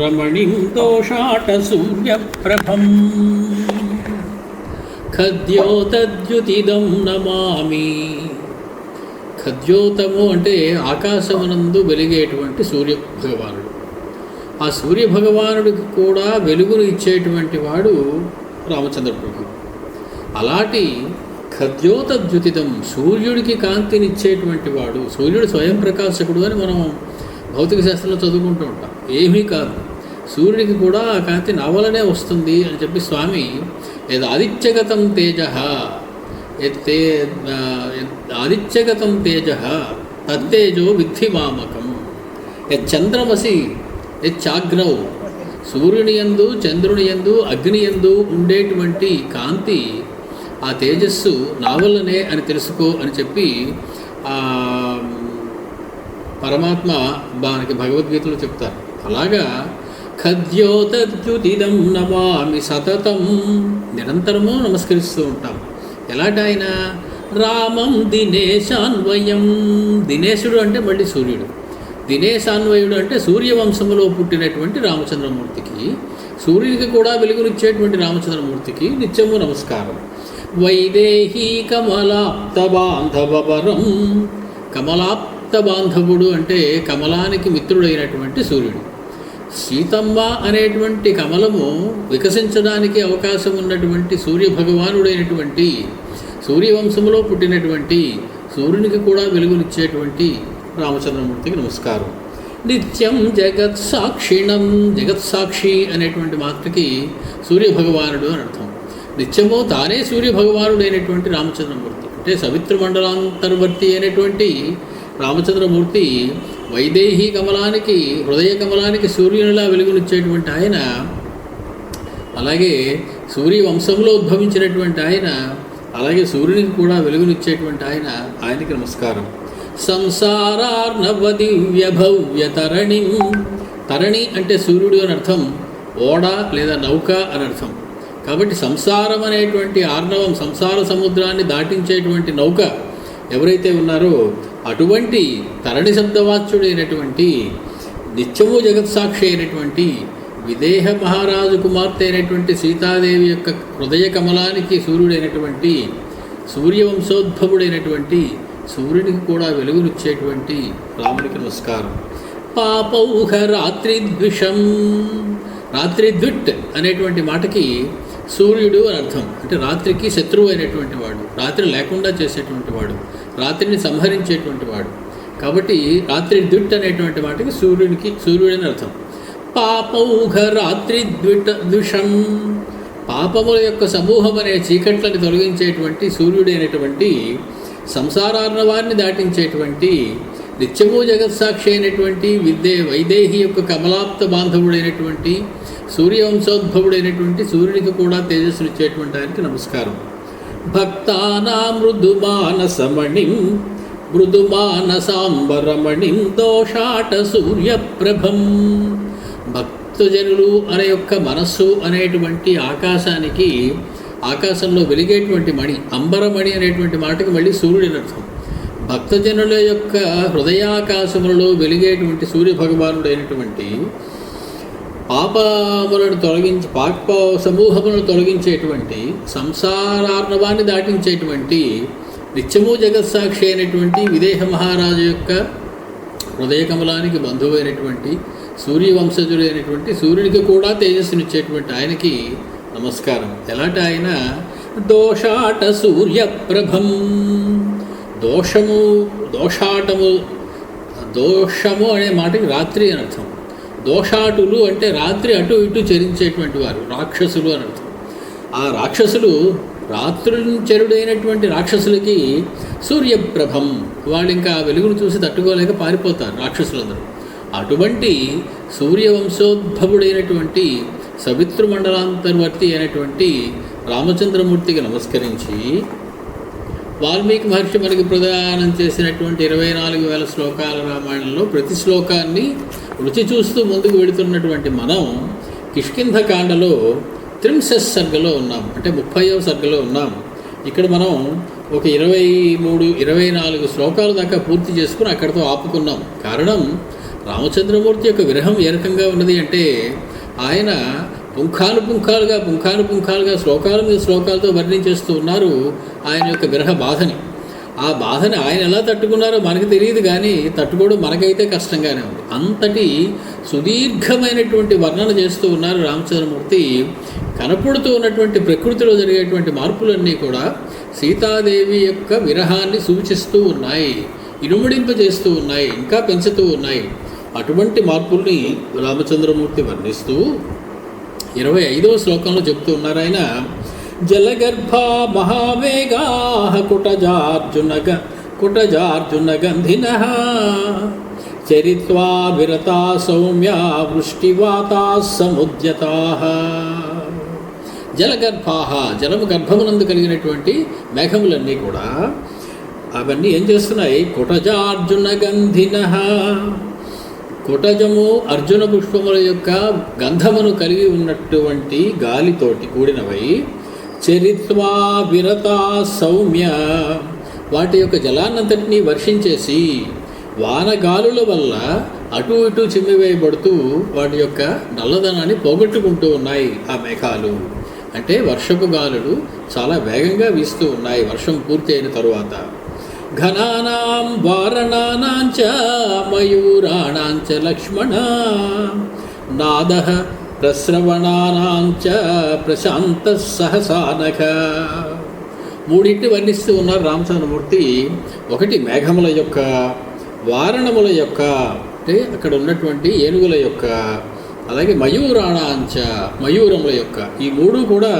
రమణిం దోషాటసూర్యప్రభం ఖద్యోతద్యుతిదం నమామి. ఖద్యోతము అంటే ఆకాశమునందు వెలిగేటువంటి సూర్య భగవానుడు. ఆ సూర్య భగవానుడికి కూడా వెలుగును ఇచ్చేటువంటి వాడు రామచంద్ర ప్రభు. అలాంటి ఖద్యోతద్యుతిదం, సూర్యుడికి కాంతినిచ్చేటువంటి వాడు. సూర్యుడు స్వయం ప్రకాశకుడు అని మనం భౌతిక శాస్త్రంలో చదువుకుంటూ ఉంటాం. ఏమీ కాదు, సూర్యుడికి కూడా ఆ కాంతి నా వలనే వస్తుంది అని చెప్పి స్వామి ఆదిత్యగతం తేజ ఆదిత్యగతం తేజ తత్తేజో విద్ధి మామకం చంద్రమసి చాగ్నౌ. సూర్యుని యందు, చంద్రుని యందు, అగ్ని యందు ఉండేటువంటి కాంతి, ఆ తేజస్సు నా వల్లనే అని తెలుసుకో అని చెప్పి పరమాత్మ మనకి భగవద్గీతలో చెప్తారు. అలాగా ఖద్యోతద్యుతిదం నమామి సతతం, నిరంతరము నమస్కరిస్తూ ఉంటాం. ఎలాంటి ఆయన? రామం దినేశాన్వయం. దినేశుడు అంటే మళ్ళీ సూర్యుడు. దినేశాన్వయుడు అంటే సూర్యవంశములో పుట్టినటువంటి రామచంద్రమూర్తికి, సూర్యుడికి కూడా వెలుగునిచ్చేటువంటి రామచంద్రమూర్తికి నిత్యము నమస్కారం. వైదేహీ కమలాప్త బాంధవరం. కమలాప్త బాంధవుడు అంటే కమలానికి మిత్రుడైనటువంటి సూర్యుడు. సీతమ్మ అనేటువంటి కమలము వికసించడానికి అవకాశం ఉన్నటువంటి సూర్యభగవానుడైనటువంటి, సూర్యవంశములో పుట్టినటువంటి సూర్యునికి కూడా వెలుగునిచ్చేటువంటి రామచంద్రమూర్తికి నమస్కారం. నిత్యం జగత్సాక్షిణం. జగత్సాక్షి అనేటువంటి మాటకి సూర్యభగవానుడు అని అర్థం. నిత్యము తానే సూర్యభగవానుడైనటువంటి రామచంద్రమూర్తి అంటే సవితృమండలాంతర్వర్తి అయినటువంటి రామచంద్రమూర్తి వైదేహీ కమలానికి, హృదయ కమలానికి సూర్యునిలా వెలుగునిచ్చేటువంటి ఆయన, అలాగే సూర్యవంశంలో ఉద్భవించినటువంటి ఆయన, అలాగే సూర్యునికి కూడా వెలుగునిచ్చేటువంటి ఆయన, ఆయనకి నమస్కారం. సంసారార్ణవ దివ్య భవ్య తరణి. తరణి అంటే సూర్యుడు అని అర్థం, ఓడ లేదా నౌక అని అర్థం. కాబట్టి సంసారం అనేటువంటి ఆర్ణవం, సంసార సముద్రాన్ని దాటించేటువంటి నౌక ఎవరైతే ఉన్నారో అటువంటి తరణి శబ్దవాచ్యుడైనటువంటి, నిత్యము జగత్సాక్షి అయినటువంటి, విదేహ మహారాజు కుమార్తె అయినటువంటి సీతాదేవి యొక్క హృదయ కమలానికి సూర్యుడైనటువంటి, సూర్యవంశోద్భవుడైనటువంటి, సూర్యునికి కూడా వెలుగునిచ్చేటువంటి రామునికి నమస్కారం. పాపౌహ రాత్రిద్విషం. రాత్రిద్విట్ అనేటువంటి మాటకి సూర్యుడు అని అర్థం. అంటే రాత్రికి శత్రువు అయినటువంటి వాడు, రాత్రి లేకుండా చేసేటువంటి వాడు, రాత్రిని సంహరించేటువంటి వాడు. కాబట్టి రాత్రి ద్విట్ అనేటువంటి మాటకి సూర్యుడని అర్థం. పాపౌఘ రాత్రి ద్విషం. పాపముల యొక్క సమూహం అనే చీకట్లను తొలగించేటువంటి సూర్యుడైనటువంటి, సంసారార్ణవాన్ని దాటించేటువంటి, నిత్యము జగత్సాక్షి అయినటువంటి, వైదేహి యొక్క కమలాప్త బాంధవుడైనటువంటి, సూర్యవంశోద్భవుడైనటువంటి సూర్యునికి కూడా తేజస్సునిచ్చేటువంటి ఆయనకి నమస్కారం. భక్తానా మృదుమానసమణిం మృదుమానసాంబరమణిం దోషాట సూర్యప్రభం. భక్తజనులు అనే యొక్క మనస్సు అనేటువంటి ఆకాశానికి, ఆకాశంలో వెలిగేటువంటి మణి, అంబరమణి అనేటువంటి మాటకి మళ్ళీ సూర్యుడిని అర్థం. భక్తజనుల యొక్క హృదయాకాశములలో వెలిగేటువంటి సూర్యభగవానుడైనటువంటి, పాపములను తొలగించి, పాప సమూహములను తొలగించేటువంటి, సంసారార్ణవాన్ని దాటించేటువంటి, నిత్యము జగత్సాక్షి అయినటువంటి, విదేహ మహారాజు యొక్క హృదయ కమలానికి బంధువైనటువంటి, సూర్యవంశజుడైనటువంటి, సూర్యునికి కూడా తేజస్సునిచ్చేటువంటి ఆయనకి నమస్కారం. ఎలాంటి ఆయన? దోషాట సూర్యప్రభం. దోషము, దోషాటము, దోషము అనే మాటకి రాత్రి అని అర్థం. దోషాటులు అంటే రాత్రి అటు ఇటు చరించేటువంటి వారు, రాక్షసులు అని అర్థం. ఆ రాక్షసులు, రాత్రుచరుడైనటువంటి రాక్షసులకి సూర్యప్రభం. వాళ్ళు ఇంకా వెలుగును చూసి తట్టుకోలేక పారిపోతారు రాక్షసులందరూ. అటువంటి సూర్యవంశోద్భవుడైనటువంటి, సవితృమండలాంతర్వర్తి అయినటువంటి రామచంద్రమూర్తికి నమస్కరించి, వాల్మీకి మహర్షి మనకి ప్రదానం చేసినటువంటి 24,000 శ్లోకాల రామాయణంలో ప్రతి శ్లోకాన్ని రుచి చూస్తూ ముందుకు వెళుతున్నటువంటి మనం కిష్కింధకాండలో 30వ సర్గలో ఉన్నాం. అంటే 30వ సర్గలో ఉన్నాం. ఇక్కడ మనం ఒక 23-24 శ్లోకాల దాకా పూర్తి చేసుకుని అక్కడితో ఆపుకున్నాం. కారణం రామచంద్రమూర్తి యొక్క విరహం ఏ రకంగా ఉన్నది అంటే ఆయన పుంఖానుపుంఖాలుగా శ్లోకాల మీద శ్లోకాలతో వర్ణించేస్తూ ఉన్నారు ఆయన యొక్క విరహ బాధని. ఆ బాధని ఆయన ఎలా తట్టుకున్నారో మనకు తెలియదు, కానీ తట్టుకోవడం మనకైతే కష్టంగానే ఉంది. అంతటి సుదీర్ఘమైనటువంటి వర్ణన చేస్తూ ఉన్నారు రామచంద్రమూర్తి. కనపడుతూ ఉన్నటువంటి ప్రకృతిలో జరిగేటువంటి మార్పులన్నీ కూడా సీతాదేవి యొక్క విరహాన్ని సూచిస్తూ ఉన్నాయి, ఇనుముడింపజేస్తూ ఉన్నాయి, ఇంకా పెంచుతూ ఉన్నాయి. అటువంటి మార్పుల్ని రామచంద్రమూర్తి వర్ణిస్తూ 25వ శ్లోకంలో చెప్తూ ఉన్నారు ఆయన. జలగర్భా మహావేగా కుటజార్జున గంధినః చరిత్వా విరతా సౌమ్యా వృష్టివాతా సముద్యతాః. జలగర్భాః, జలము గర్భమునందు కలిగినటువంటి మేఘములన్నీ కూడా అవన్నీ ఏం చేస్తున్నాయి? కుటజార్జున గంధినః, కుటజము అర్జున పుష్పముల యొక్క గంధమును కలిగి ఉన్నటువంటి గాలితోటి కూడినవై, చరిత్వా విరతా సౌమ్య, వాటి యొక్క జలాన్నంతటినీ వర్షించేసి వానగాలుల వల్ల అటు ఇటు చిమ్మివేయబడుతూ వాటి యొక్క నల్లదనాన్ని పోగొట్టుకుంటూ ఉన్నాయి ఆ మేఘాలు. అంటే వర్షపు గాలులు చాలా వేగంగా వీస్తూ ఉన్నాయి వర్షం పూర్తి అయిన తరువాత. ఘనానాం వారణానాంచ మయూరాణాంచ లక్ష్మణ నాదః ప్రశ్రవణానాంచ ప్రశాంత సహసానఘ. మూడింటి వర్ణిస్తూ ఉన్నారు రామచంద్రమూర్తి. ఒకటి మేఘముల యొక్క, వారణముల యొక్క అంటే అక్కడ ఉన్నటువంటి ఏనుగుల యొక్క, అలాగే మయూరాణాంచ మయూరముల యొక్క, ఈ మూడు కూడా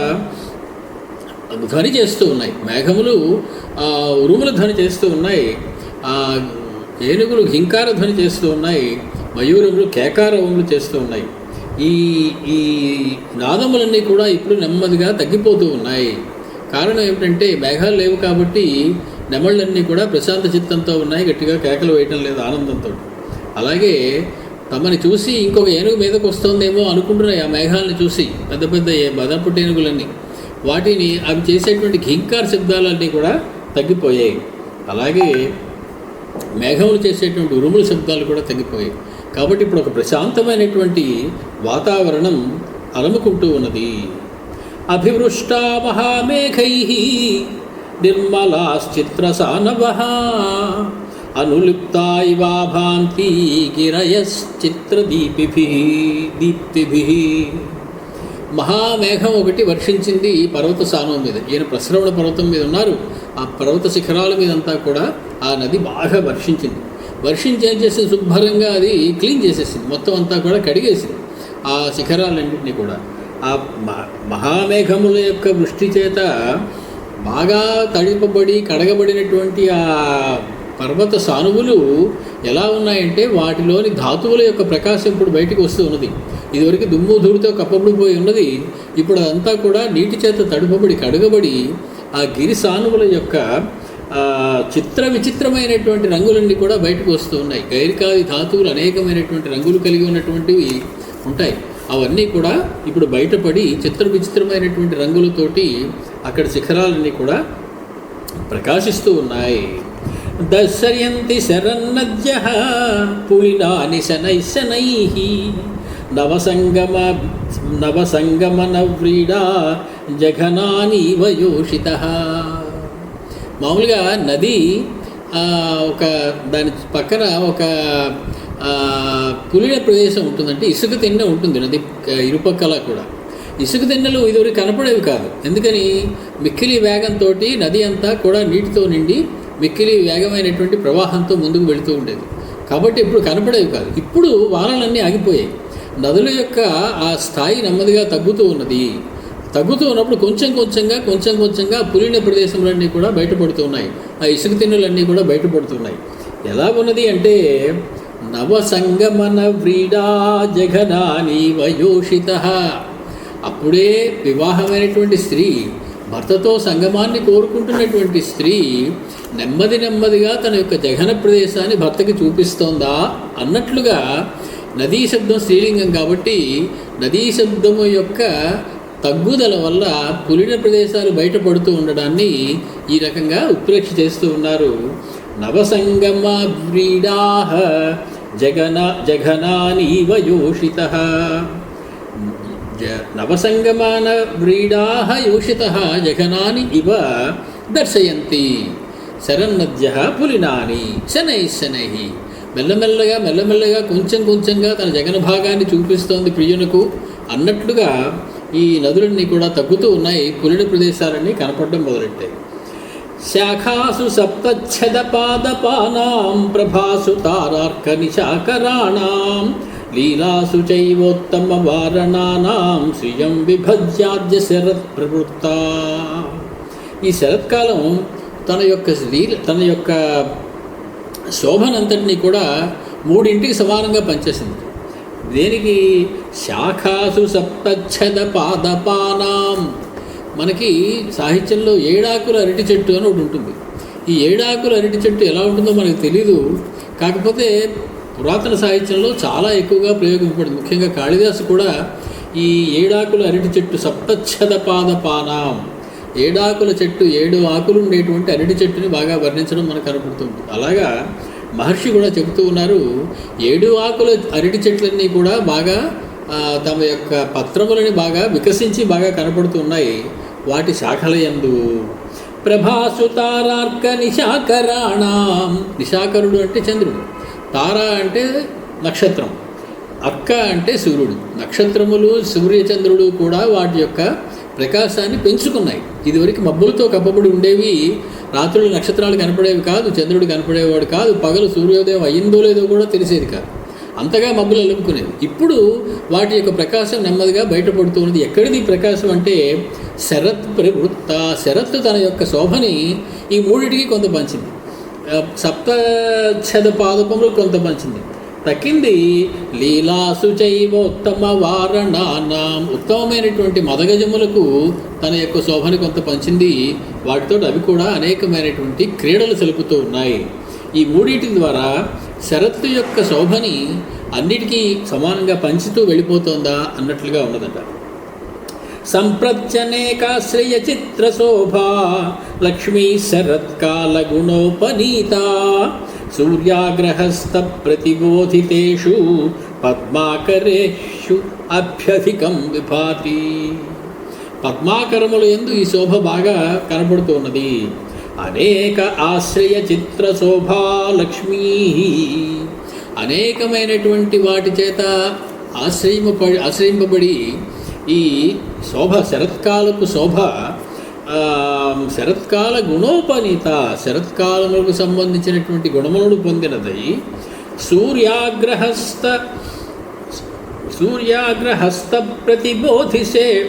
ధ్వని చేస్తూ ఉన్నాయి. మేఘములు ఉరుముల ధ్వని చేస్తూ ఉన్నాయి, ఏనుగులు హింకార ధ్వని చేస్తూ ఉన్నాయి, మయూరములు కేకారవములు చేస్తూ ఉన్నాయి. ఈ నాదములన్నీ కూడా ఇప్పుడు నెమ్మదిగా తగ్గిపోతూ ఉన్నాయి. కారణం ఏమిటంటే మేఘాలు లేవు కాబట్టి నెమళ్ళన్నీ కూడా ప్రశాంత చిత్తంతో ఉన్నాయి, గట్టిగా కేకలు వేయటం లేదు ఆనందంతో. అలాగే తమని చూసి ఇంకొక ఏనుగు మీదకు వస్తుందేమో అనుకుంటున్నాయి ఆ మేఘాలను చూసి, పెద్ద పెద్ద బదపుట్టు ఏనుగులన్నీ. వాటిని అవి చేసేటువంటి ఘీంకార శబ్దాలన్నీ కూడా తగ్గిపోయాయి. అలాగే మేఘములు చేసేటువంటి ఉరుముల శబ్దాలు కూడా తగ్గిపోయాయి. కాబట్టి ఇప్పుడు ఒక ప్రశాంతమైనటువంటి వాతావరణం అలముకుంటూ ఉన్నది. అభివృష్టా మహామేఘైః నిర్మలాశ్చిత్రసానవః అనులిప్తా ఇవా భాంతి గిరయశ్చిత్రదీప్తిభిః. మహామేఘం ఒకటి వర్షించింది పర్వత సానం మీద. ఈయన ప్రశ్రవణ పర్వతం మీద ఉన్నారు. ఆ పర్వత శిఖరాల మీదంతా కూడా ఆ నది బాగా వర్షించింది. వర్షించి ఏం చేసింది? శుభ్రంగా అది క్లీన్ చేసేసింది, మొత్తం అంతా కూడా కడిగేసింది ఆ శిఖరాలన్నింటినీ కూడా. ఆ మహామేఘముల యొక్క వృష్టి చేత బాగా తడిపబడి కడగబడినటువంటి ఆ పర్వత సానువులు ఎలా ఉన్నాయంటే వాటిలోని ధాతువుల యొక్క ప్రకాశం ఇప్పుడు బయటకు వస్తూ ఉన్నది. ఇదివరకు దుమ్ము ధూళితో కప్పబడిపోయి ఉన్నది, ఇప్పుడు అదంతా కూడా నీటి చేత తడుపబడి కడగబడి ఆ గిరి సానువుల యొక్క చిత్ర విచిత్రమైనటువంటి రంగులన్నీ కూడా బయటకు వస్తూ ఉన్నాయి. గైరికాది ధాతువులు అనేకమైనటువంటి రంగులు కలిగి ఉన్నటువంటివి ఉంటాయి. అవన్నీ కూడా ఇప్పుడు బయటపడి చిత్ర విచిత్రమైనటువంటి రంగులతోటి అక్కడ శిఖరాలన్నీ కూడా ప్రకాశిస్తూ ఉన్నాయి. దర్శయంతి శరన్నద్యః పులినాని శనైః నవసంగమనవ్రీడా జఘనానీవ యోషితః. మామూలుగా నది ఒక దాని పక్కన ఒక పులిన ప్రదేశం ఉంటుందంటే ఇసుక తిన్నె ఉంటుంది నది ఇరుపక్కల కూడా. ఇసుక తిన్నెలు ఇదివరకు కనపడేవి కాదు. ఎందుకని? మిక్కిలి వేగంతో నది అంతా కూడా నీటితో నిండి మిక్కిలి వేగమైనటువంటి ప్రవాహంతో ముందుకు వెళుతూ ఉండేది కాబట్టి ఇప్పుడు కనపడేవి కాదు. ఇప్పుడు వానలన్నీ ఆగిపోయాయి. నదుల యొక్క ఆ స్థాయి నెమ్మదిగా తగ్గుతూ ఉన్నది. తగ్గుతూ ఉన్నప్పుడు కొంచెం కొంచెంగా పులిన ప్రదేశములన్నీ కూడా బయటపడుతూ ఉన్నాయి. ఆ ఇసుక తిన్నులన్నీ కూడా బయటపడుతున్నాయి. ఎలా ఉన్నది అంటే నవసంగమన వ్రీడా జఘనాని వయోషితః. అప్పుడే వివాహమైనటువంటి స్త్రీ, భర్తతో సంగమాన్ని కోరుకుంటున్నటువంటి స్త్రీ నెమ్మదిగా తన యొక్క జఘన ప్రదేశాన్ని భర్తకి చూపిస్తోందా అన్నట్లుగా, నదీ శబ్దం స్త్రీలింగం కాబట్టి నదీ శబ్దము యొక్క తగ్గుదల వల్ల పులిన ప్రదేశాలు బయటపడుతూ ఉండడాన్ని ఈ రకంగా ఉత్ప్రేక్ష చేస్తూ ఉన్నారు. నవసంగమ వ్రీడాః జఘనానీవ యోషితః నవసంగమాన వ్రీడాః యోషితః జఘనాని ఇవ దర్శయంతి శరన్నద్యః పులినాని శనైః మెల్లమెల్లగా కొంచెంగా తన జగన భాగాన్ని చూపిస్తోంది ప్రియునకు అన్నట్లుగా ఈ నదులన్నీ కూడా తగ్గుతూ ఉన్నాయి. పులిన ప్రదేశాలన్నీ కనపడడం మొదలెట్టాయి. శాఖాసు సప్తచ్ఛదపాదపానాం ప్రభాసు తారార్క నిశాకరాణాం లీలాసు చైవోత్తమ వారణానాం శ్రియం విభజ్యాద్య శరత్ ప్రవృత్త. ఈ శరత్కాలం తన యొక్క శోభనంతటినీ కూడా మూడింటికి సమానంగా పనిచేసింది. దేనికి? శాఖాసు సప్తచ్ఛద పాదపానాం. మనకి సాహిత్యంలో ఏడాకుల అరటి చెట్టు అని ఒకటి ఉంటుంది. ఈ ఏడాకుల అరటి చెట్టు ఎలా ఉంటుందో మనకు తెలీదు. కాకపోతే పురాతన సాహిత్యంలో చాలా ఎక్కువగా ప్రయోగింపబడింది. ముఖ్యంగా కాళిదాసు కూడా ఈ ఏడాకుల అరటి చెట్టు సప్తచ్ఛద పాదపానాం, ఏడాకుల చెట్టు 7 ఆకులు ఉండేటువంటి అరటి చెట్టుని బాగా వర్ణించడం మనకు కనపడుతుంది. అలాగా మహర్షి కూడా చెబుతూ ఉన్నారు, 7 ఆకుల అరటి చెట్లన్నీ కూడా బాగా తమ యొక్క పత్రములని బాగా వికసించి బాగా కనపడుతూ ఉన్నాయి. వాటి శాఖలయందు ప్రభాసు తారార్క నిశాకరాణాం. నిశాకరుడు అంటే చంద్రుడు, తార అంటే నక్షత్రం, అర్క అంటే సూర్యుడు. నక్షత్రములు సూర్యచంద్రుడు కూడా వాటి యొక్క ప్రకాశాన్ని పెంచుకున్నాయి. ఇదివరకు మబ్బులతో కప్పబడి ఉండేవి. రాత్రులు నక్షత్రాలు కనపడేవి కాదు, చంద్రుడు కనపడేవాడు కాదు, పగలు సూర్యోదయం అయ్యిందో లేదో కూడా తెలిసేది కాదు, అంతగా మబ్బులు అలుముకునేది. ఇప్పుడు వాటి యొక్క ప్రకాశం నెమ్మదిగా బయటపడుతూ ఉన్నది. ఎక్కడిది ప్రకాశం అంటే శరత్ ప్రవృత్త. శరత్తు తన యొక్క శోభని ఈ మూడిటికి కొంత పంచింది. సప్తచ్ఛద పాదపములు కొంత పంచింది. తక్కింది లీలాసు చైవోత్తమ వారణానాం. ఉత్తమమైనటువంటి మదగజములకు తన యొక్క శోభని కొంత పంచింది. వాటితో అవి కూడా అనేకమైనటువంటి క్రీడలు సెలుపుతూ ఉన్నాయి. ఈ మూడింటి ద్వారా శరత్తు యొక్క శోభని అన్నిటికీ సమానంగా పంచుతూ వెళ్ళిపోతుందా అన్నట్లుగా ఉన్నదట. సంప్రత్యనేకాశ్రయ చిత్రశోభా లక్ష్మీ శరత్కాల గుణోపనీత సూర్యాగ్రహస్థ ప్రతిబోధితేషు పద్మాకరేషు అభ్యధికం విభాతి. పద్మాకరముల యందు ఈ శోభ బాగా కనబడుతున్నది. అనేక ఆశ్రయ చిత్రశోభా లక్ష్మీ. అనేకమైనటువంటి వాటి చేత ఆశ్రయింపబడి ఈ శోభ, శరత్కాలపు శోభ, శరత్కాల గుణోపనీత, శరత్కాలములకు సంబంధించినటువంటి గుణములను పొందినదై సూర్యాగ్రహస్థ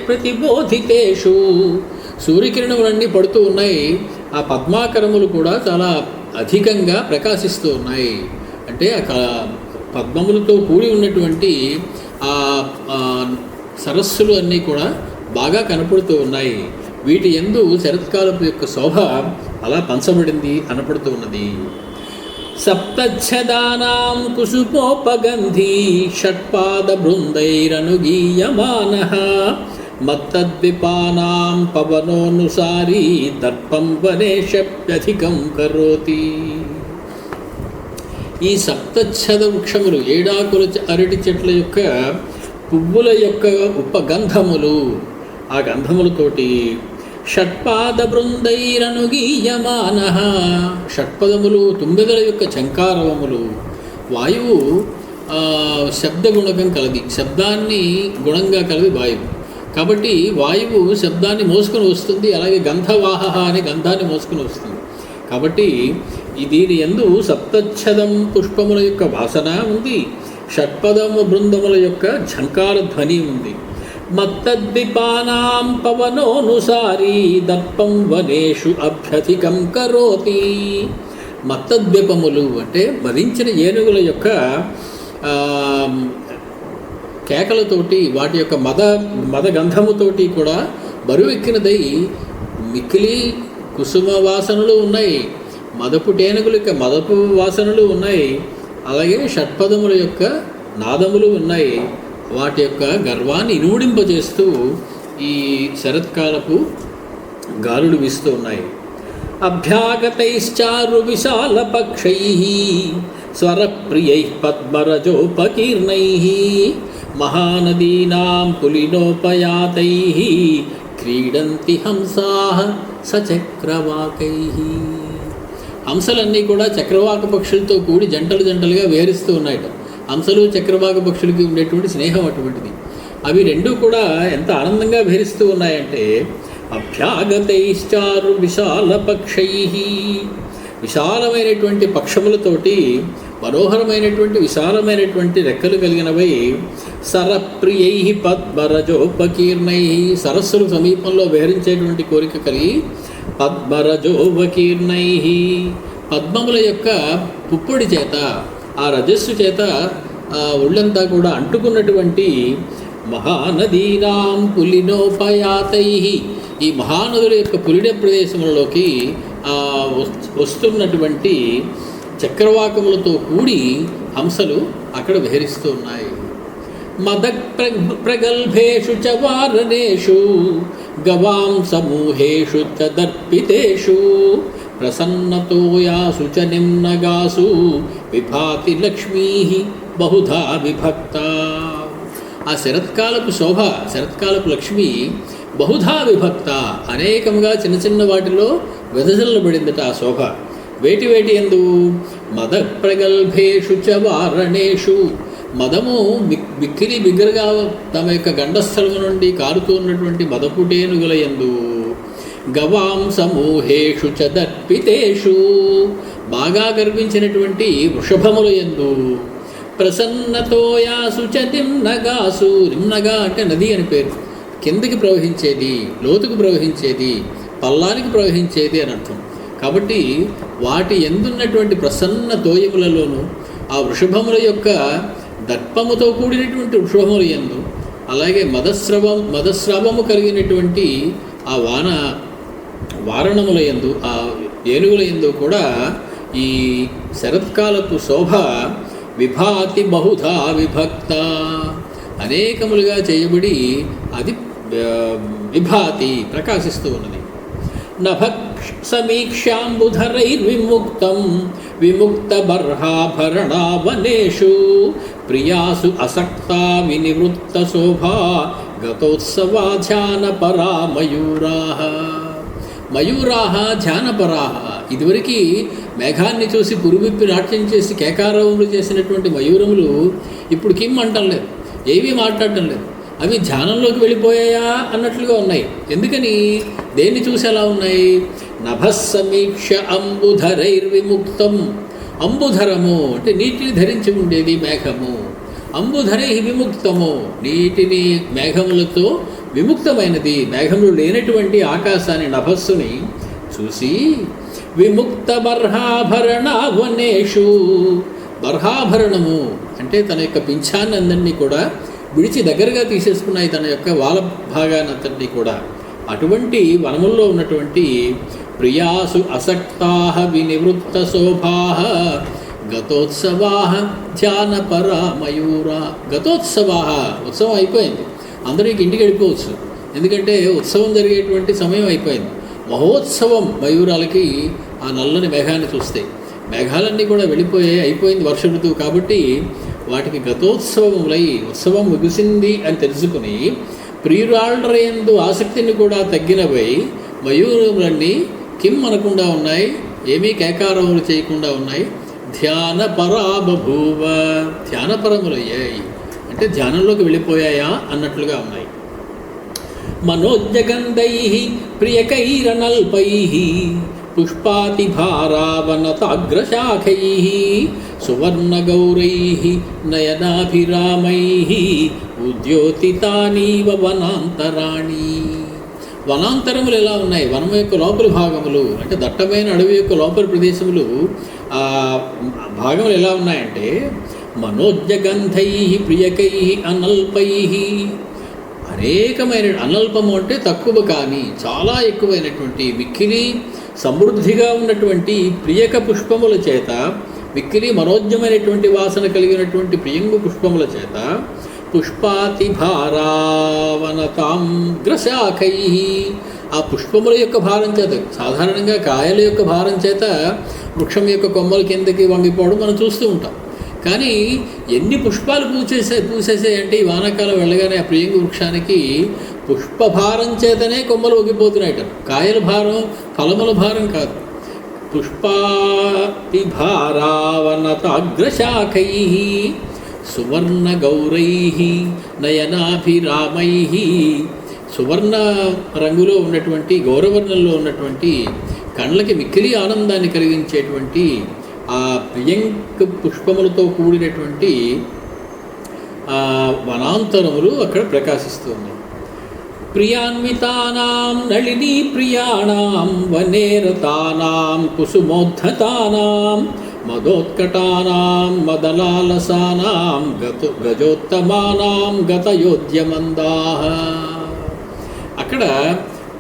ప్రతిబోధితేషు. సూర్యకిరణములన్నీ పడుతూ ఉన్నాయి. ఆ పద్మాకరములు కూడా చాలా అధికంగా ప్రకాశిస్తూ ఉన్నాయి. అంటే పద్మములతో కూడి ఉన్నటువంటి ఆ సరస్సులు అన్నీ కూడా బాగా కనపడుతూ ఉన్నాయి. వీటి యందు శరత్కాలపు యొక్క శోభ అలా పంచబడింది, కనపడుతూ ఉన్నది. సప్తచ్ఛదానాం కుసుపోపగంధీ షట్పాద బృందైరనుగీయమానః మత్తద్విపానాం పవనోనుసారీ దర్పం వనేషప్యధికం కరోతి. ఈ సప్తచ్ఛద వృక్షములు, ఏడాకుల అరటి చెట్ల యొక్క పువ్వుల యొక్క ఉపగంధములు, ఆ గంధములతోటి షట్పాద బృందైరనుగీయమానః. షట్పదములు, తుమ్మెదల యొక్క చంకారవములు. వాయువు శబ్దగుణకం కలది, శబ్దాన్ని గుణంగా కలది వాయువు. కాబట్టి వాయువు శబ్దాన్ని మోసుకొని వస్తుంది, అలాగే గంధవాహ అని గంధాన్ని మోసుకొని వస్తుంది. కాబట్టి దీని యందు సప్తచ్ఛదం పుష్పముల యొక్క వాసన ఉంది, షట్పదము బృందముల యొక్క ఝంకార ధ్వని ఉంది. మత్తద్విపానాం పవనోనుసారీ దర్పం వనేషు అభ్యధికం కరోతి. మత్తద్వీపములు అంటే మదించిన ఏనుగుల యొక్క కేకలతోటి, వాటి యొక్క మదగంధముతోటి కూడా బరువెక్కినదై మిక్కిలి కుసుమ వాసనలు ఉన్నాయి, మదపు టేనుగుల యొక్క మదపు వాసనలు ఉన్నాయి, అలాగే షట్పదముల యొక్క నాదములు ఉన్నాయి. వాటి యొక్క గర్వాన్ని ఇనుముడింపజేస్తూ ఈ శరత్కాలపు గాలులు వీస్తూ ఉన్నాయి. అభ్యాగతైశ్చారు విశాలపక్షైః స్వరప్రియైః పద్మరజోపకీర్ణైః మహానదీనాం పులినోపయాతైః క్రీడంతి హంసాః సచక్రవాకైః. హంసలన్నీ కూడా చక్రవాక పక్షులతో కూడి జంటలు జంటలుగా విహరిస్తూ ఉన్నాయట. హంసలు చక్రవాక పక్షులకి ఉండేటువంటి స్నేహం అటువంటిది. అవి రెండూ కూడా ఎంత ఆనందంగా విహరిస్తూ ఉన్నాయంటే అభ్యాగతైశ్చారు విశాల పక్షైః, విశాలమైనటువంటి పక్షములతోటి మనోహరమైనటువంటి విశాలమైనటువంటి రెక్కలు కలిగినవై సరప్రియైః పద్మరజోపకీర్ణైః, సరస్సులు సమీపంలో విహరించేటువంటి కోరిక కలిగి పద్మరజోపకీర్ణైః, పద్మముల యొక్క పుప్పొడి చేత ఆ రజస్సు చేత ఒళ్ళంతా కూడా అంటుకున్నటువంటి మహానదీనాం పులినోపయాతైః, ఈ మహానదుల యొక్క పులిన ప్రదేశములలోకి వస్తున్నటువంటి చక్రవాకములతో కూడి హంసలు అక్కడ విహరిస్తూ ఉన్నాయి. మద ప్రగల్భేషు చ వారణేషు గవాం సమూహేషు చ దర్పితేషు ప్రసన్నతోయాసు చ నిమ్నగాసు విభాతి లక్ష్మీ బహుధా విభక్త. ఆ శరత్కాలపు శోభ, శరత్కాలపు లక్ష్మి బహుధా విభక్త, అనేకంగా చిన్న చిన్న వాటిలో వెదజల్లబడిందట ఆ శోభ. వేటి వేటి ఎందు మద ప్రగల్భేషు చ వారణేషు, మదము బిక్కిరి బిగ్గరగా తమ యొక్క గండస్థలము నుండి కారుతూ ఉన్నటువంటి మదపుటేనుగుల యందు, గవాం సమూహేషు చ దర్పితేషు, బాగా గర్వించినటువంటి వృషభముల యందు, ప్రసన్నతోయాసు చ నిమ్నగాసు, నిమ్నగా అంటే నది అని పేరు, కిందకి ప్రవహించేది, లోతుకు ప్రవహించేది, పల్లానికి ప్రవహించేది అని అర్థం. కాబట్టి వాటి ఎందున్నటువంటి ప్రసన్న తోయములలోనూ ఆ వృషభముల యొక్క దర్పముతో కూడినటువంటి వృషభముల యందు, అలాగే మదస్రావము కలిగినటువంటి ఆ వారణముల యందు, ఆ ఏనుగుల యందు కూడా ఈ శరత్కాలపు శోభ విభాతి బహుధా విభక్త, అనేకములుగా చేయబడి అది విభాతి ప్రకాశిస్తూ ఉన్నది. నభ సమీక్షాంబుధరైర్విముక్తం విముక్త బర్హాభరణావనేషు ప్రియాసు అసక్తా వినివృత్త శోభా గతోత్సవా ధ్యానపరా మయూరాః. మయూరాః ధ్యానపరాః, ఇదివరకు మేఘాన్ని చూసి పురువిప్పి నాట్యం చేసి కేకారవములు చేసినటువంటి మయూరములు ఇప్పుడు కిమ్ అంటం లేదు, ఏమీ మాట్లాడటం లేదు. అవి ధ్యానంలోకి వెళ్ళిపోయాయా అన్నట్లుగా ఉన్నాయి. ఎందుకని, దేన్ని చూసి ఎలా ఉన్నాయి? నభస్సమీక్ష అంబుధరైర్విముక్తం, అంబుధరము అంటే నీటిని ధరించి ఉండేది మేఘము, అంబుధరై విముక్తము నీటిని మేఘములతో విముక్తమైనది, మేఘములు లేనటువంటి ఆకాశాన్ని నభస్సుని చూసి విముక్త బర్హాభరణావనేషు, బర్హాభరణము అంటే తన యొక్క పింఛాన్ని అందరినీ కూడా విడిచి దగ్గరగా తీసేసుకున్నాయి, తన యొక్క వాల భాగానంతటినీ కూడా. అటువంటి వనముల్లో ఉన్నటువంటి ప్రియాసు అసక్తాః వినివృత్త శోభాః గతోత్సవాః ధ్యానపరా మయూరా. గతోత్సవాః, ఉత్సవం అయిపోయింది, అందరూ ఇంటికి వెళ్ళిపోవచ్చు, ఎందుకంటే ఉత్సవం జరిగేటువంటి సమయం అయిపోయింది. మహోత్సవం మయూరాలకి ఆ నల్లని మేఘాన్ని చూస్తే, మేఘాలన్నీ కూడా వెళ్ళిపోయాయి, అయిపోయింది వర్ష ఋతువు కాబట్టి వాటికి గతోత్సవములై ఉత్సవం ముగిసింది అని తెలుసుకుని ప్రియురాళ్ళయందు ఆసక్తిని కూడా తగ్గినవై మయూరములన్నీ కిమ్ అనకుండా ఉన్నాయి, ఏమీ కేకారములు చేయకుండా ఉన్నాయి. ధ్యానపరా బభూవ, ధ్యానపరములయ్యాయి అంటే ధ్యానంలోకి వెళ్ళిపోయాయా అన్నట్లుగా ఉన్నాయి. మనోజ్జగంధైః ప్రియకైరనల్పైః పుష్పాతిభారావనతాగ్రశాఖైః సువర్ణగౌరైః నయనాభిరామైః ఉద్యోతితానీవ వనాంతరాణి. వనాంతరములు ఎలా ఉన్నాయి? వనం యొక్క లోపలి భాగములు అంటే దట్టమైన అడవి యొక్క లోపలి ప్రదేశములు భాగములు ఎలా ఉన్నాయంటే మనోజ్జగంధైః ప్రియకైః అనల్పైః, అనేకమైన, అనల్పము అంటే తక్కువ కానీ చాలా ఎక్కువైనటువంటి మిక్కిలి సమృద్ధిగా ఉన్నటువంటి ప్రియక పుష్పముల చేత, మిక్కిలి మనోజ్ఞమైనటువంటి వాసన కలిగినటువంటి ప్రియంగు పుష్పముల చేత పుష్పాతిభారావనతాగ్రశాఖైః, ఆ పుష్పముల యొక్క భారం చేత, సాధారణంగా కాయల యొక్క భారం చేత వృక్షం యొక్క కొమ్మలు కిందకి వంగిపోవడం మనం చూస్తూ ఉంటాం. కానీ ఎన్ని పుష్పాలు పూసేసాయంటే ఈ వానాకాలం వెళ్ళగానే ఆ ప్రియంగి వృక్షానికి పుష్పభారం చేతనే కొమ్మలు వంగిపోతున్నాయట. కాయల భారం, ఫలముల భారం కాదు. పుష్పాతి భారావనతాగ్రశాఖై సువర్ణ గౌరై నయనాభిరామై, సువర్ణ రంగులో ఉన్నటువంటి గౌరవర్ణంలో ఉన్నటువంటి కళ్ళకి మిక్కిలి ఆనందాన్ని కలిగించేటువంటి ఆ ప్రియంక పుష్పములతో కూడినటువంటి వనాంతరములు అక్కడ ప్రకాశిస్తూ ఉన్నాయి. ప్రియాన్వితానాం నళినీ ప్రియాణాం వనేరతానాం కుసుమోద్ధతానాం మదోత్కటానాం మదలాలసానాం గజోత్తమానాం గతయోద్యమందాః. అక్కడ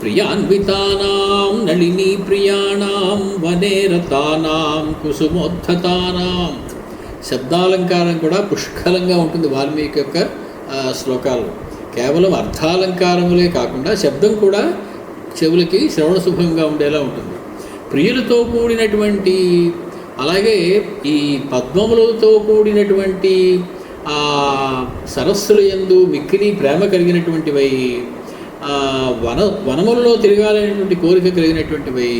ప్రియాన్వితానాం నళినీ ప్రియాణాం వనేరతానాం కుసుమోద్ధతానాం, శబ్దాలంకారం కూడా పుష్కలంగా ఉంటుంది వాల్మీకి యొక్క శ్లోకాలు. కేవలం అర్థాలంకారములే కాకుండా శబ్దం కూడా చెవులకి శ్రవణ శుభంగా ఉండేలా ఉంటుంది. ప్రియులతో కూడినటువంటి, అలాగే ఈ పద్మములతో కూడినటువంటి ఆ సరస్సుల యందు మిక్కిలి ప్రేమ కలిగినటువంటివై, వనములలో తిరగాలనేటువంటి కోరిక కలిగినటువంటివై,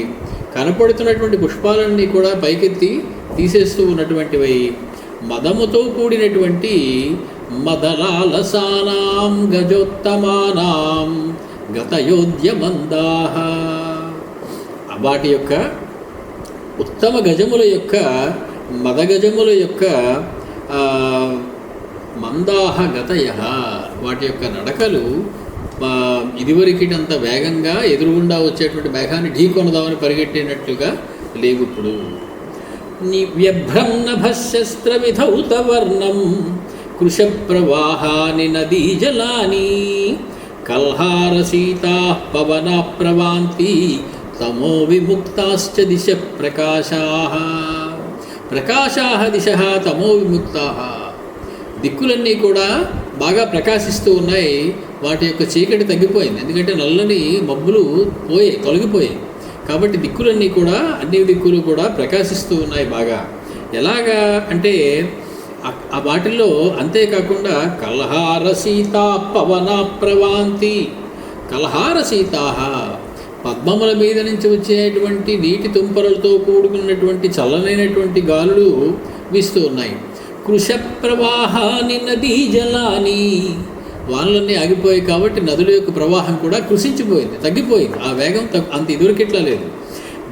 కనపడుతున్నటువంటి పుష్పాలన్నీ కూడా పైకెత్తి తీసేస్తూ ఉన్నటువంటివై, మదముతో కూడినటువంటి మదలాలసానాం గజోత్తమానాం గతయోద్యమందాః, వాటి యొక్క ఉత్తమ గజముల యొక్క మదగజముల యొక్క మందాహ గతయః, వాటి యొక్క నడకలు ఇదివరకిటంత వేగంగా ఎదురుగుండా వచ్చేటువంటి మేఘాన్ని ఢీకొనదామని పరిగెట్టినట్లుగా లేవు ఇప్పుడు. వ్యభ్రన్నభశస్త్రవిధౌతవర్ణం కృశ ప్రవాహాని నదీ జలాని కల్హారసీతాః పవనా ప్రవాంతి తమో విముక్తాశ్చ దిశ ప్రకాశాః. ప్రకాశాః దిశః తమో విముక్తాః, దిక్కులన్నీ కూడా బాగా ప్రకాశిస్తూ ఉన్నాయి. వాటి యొక్క చీకటి తగ్గిపోయింది, ఎందుకంటే నల్లని మబ్బులు తొలగిపోయాయి. కాబట్టి దిక్కులన్నీ కూడా, అన్ని దిక్కులు కూడా ప్రకాశిస్తూ ఉన్నాయి బాగా. ఎలాగా అంటే ఆ వాటిల్లో అంతేకాకుండా కల్హార సీతా పవన ప్రవాంతి, కల్హార సీతా పద్మముల మీద నుంచి వచ్చేటువంటి నీటి తుంపరలతో కూడుకున్నటువంటి చల్లనైనటువంటి గాలులు వీస్తూ ఉన్నాయి. కృశ ప్రవాహాని నదీ జలాని, వానలన్నీ ఆగిపోయాయి కాబట్టి నదుల యొక్క ప్రవాహం కూడా కృషించిపోయింది, తగ్గిపోయింది. ఆ వేగం అంత ఇదివరకిట్లా లేదు.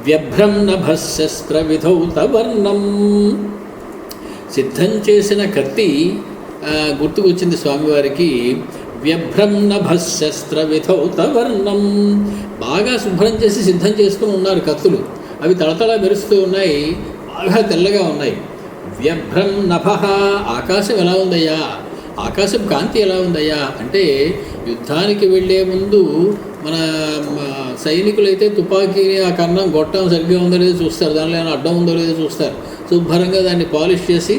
వ్యభ్రన్నభశస్త్ర విధౌతవర్ణం, సిద్ధం చేసిన కత్తి గుర్తుకొచ్చింది స్వామివారికి. వ్యభ్రన్నభశస్త్ర విధౌతవర్ణం, బాగా శుభ్రం చేసి సిద్ధం చేసుకుని ఉన్నారు కత్తులు. అవి తళతళ మెరుస్తూ ఉన్నాయి, బాగా తెల్లగా ఉన్నాయి. వ్యభ్రన్నభ, ఆకాశం ఎలా ఉందయ్యా, ఆకాశం కాంతి ఎలా ఉందయ్యా అంటే, యుద్ధానికి వెళ్ళే ముందు మన సైనికులైతే తుపాకీని ఆ కన్నం గొట్టం సరిగ్గా ఉందో లేదో చూస్తారు, దానిలో ఏమైనా అడ్డం ఉందో లేదో చూస్తారు. శుభ్రంగా దాన్ని పాలిష్ చేసి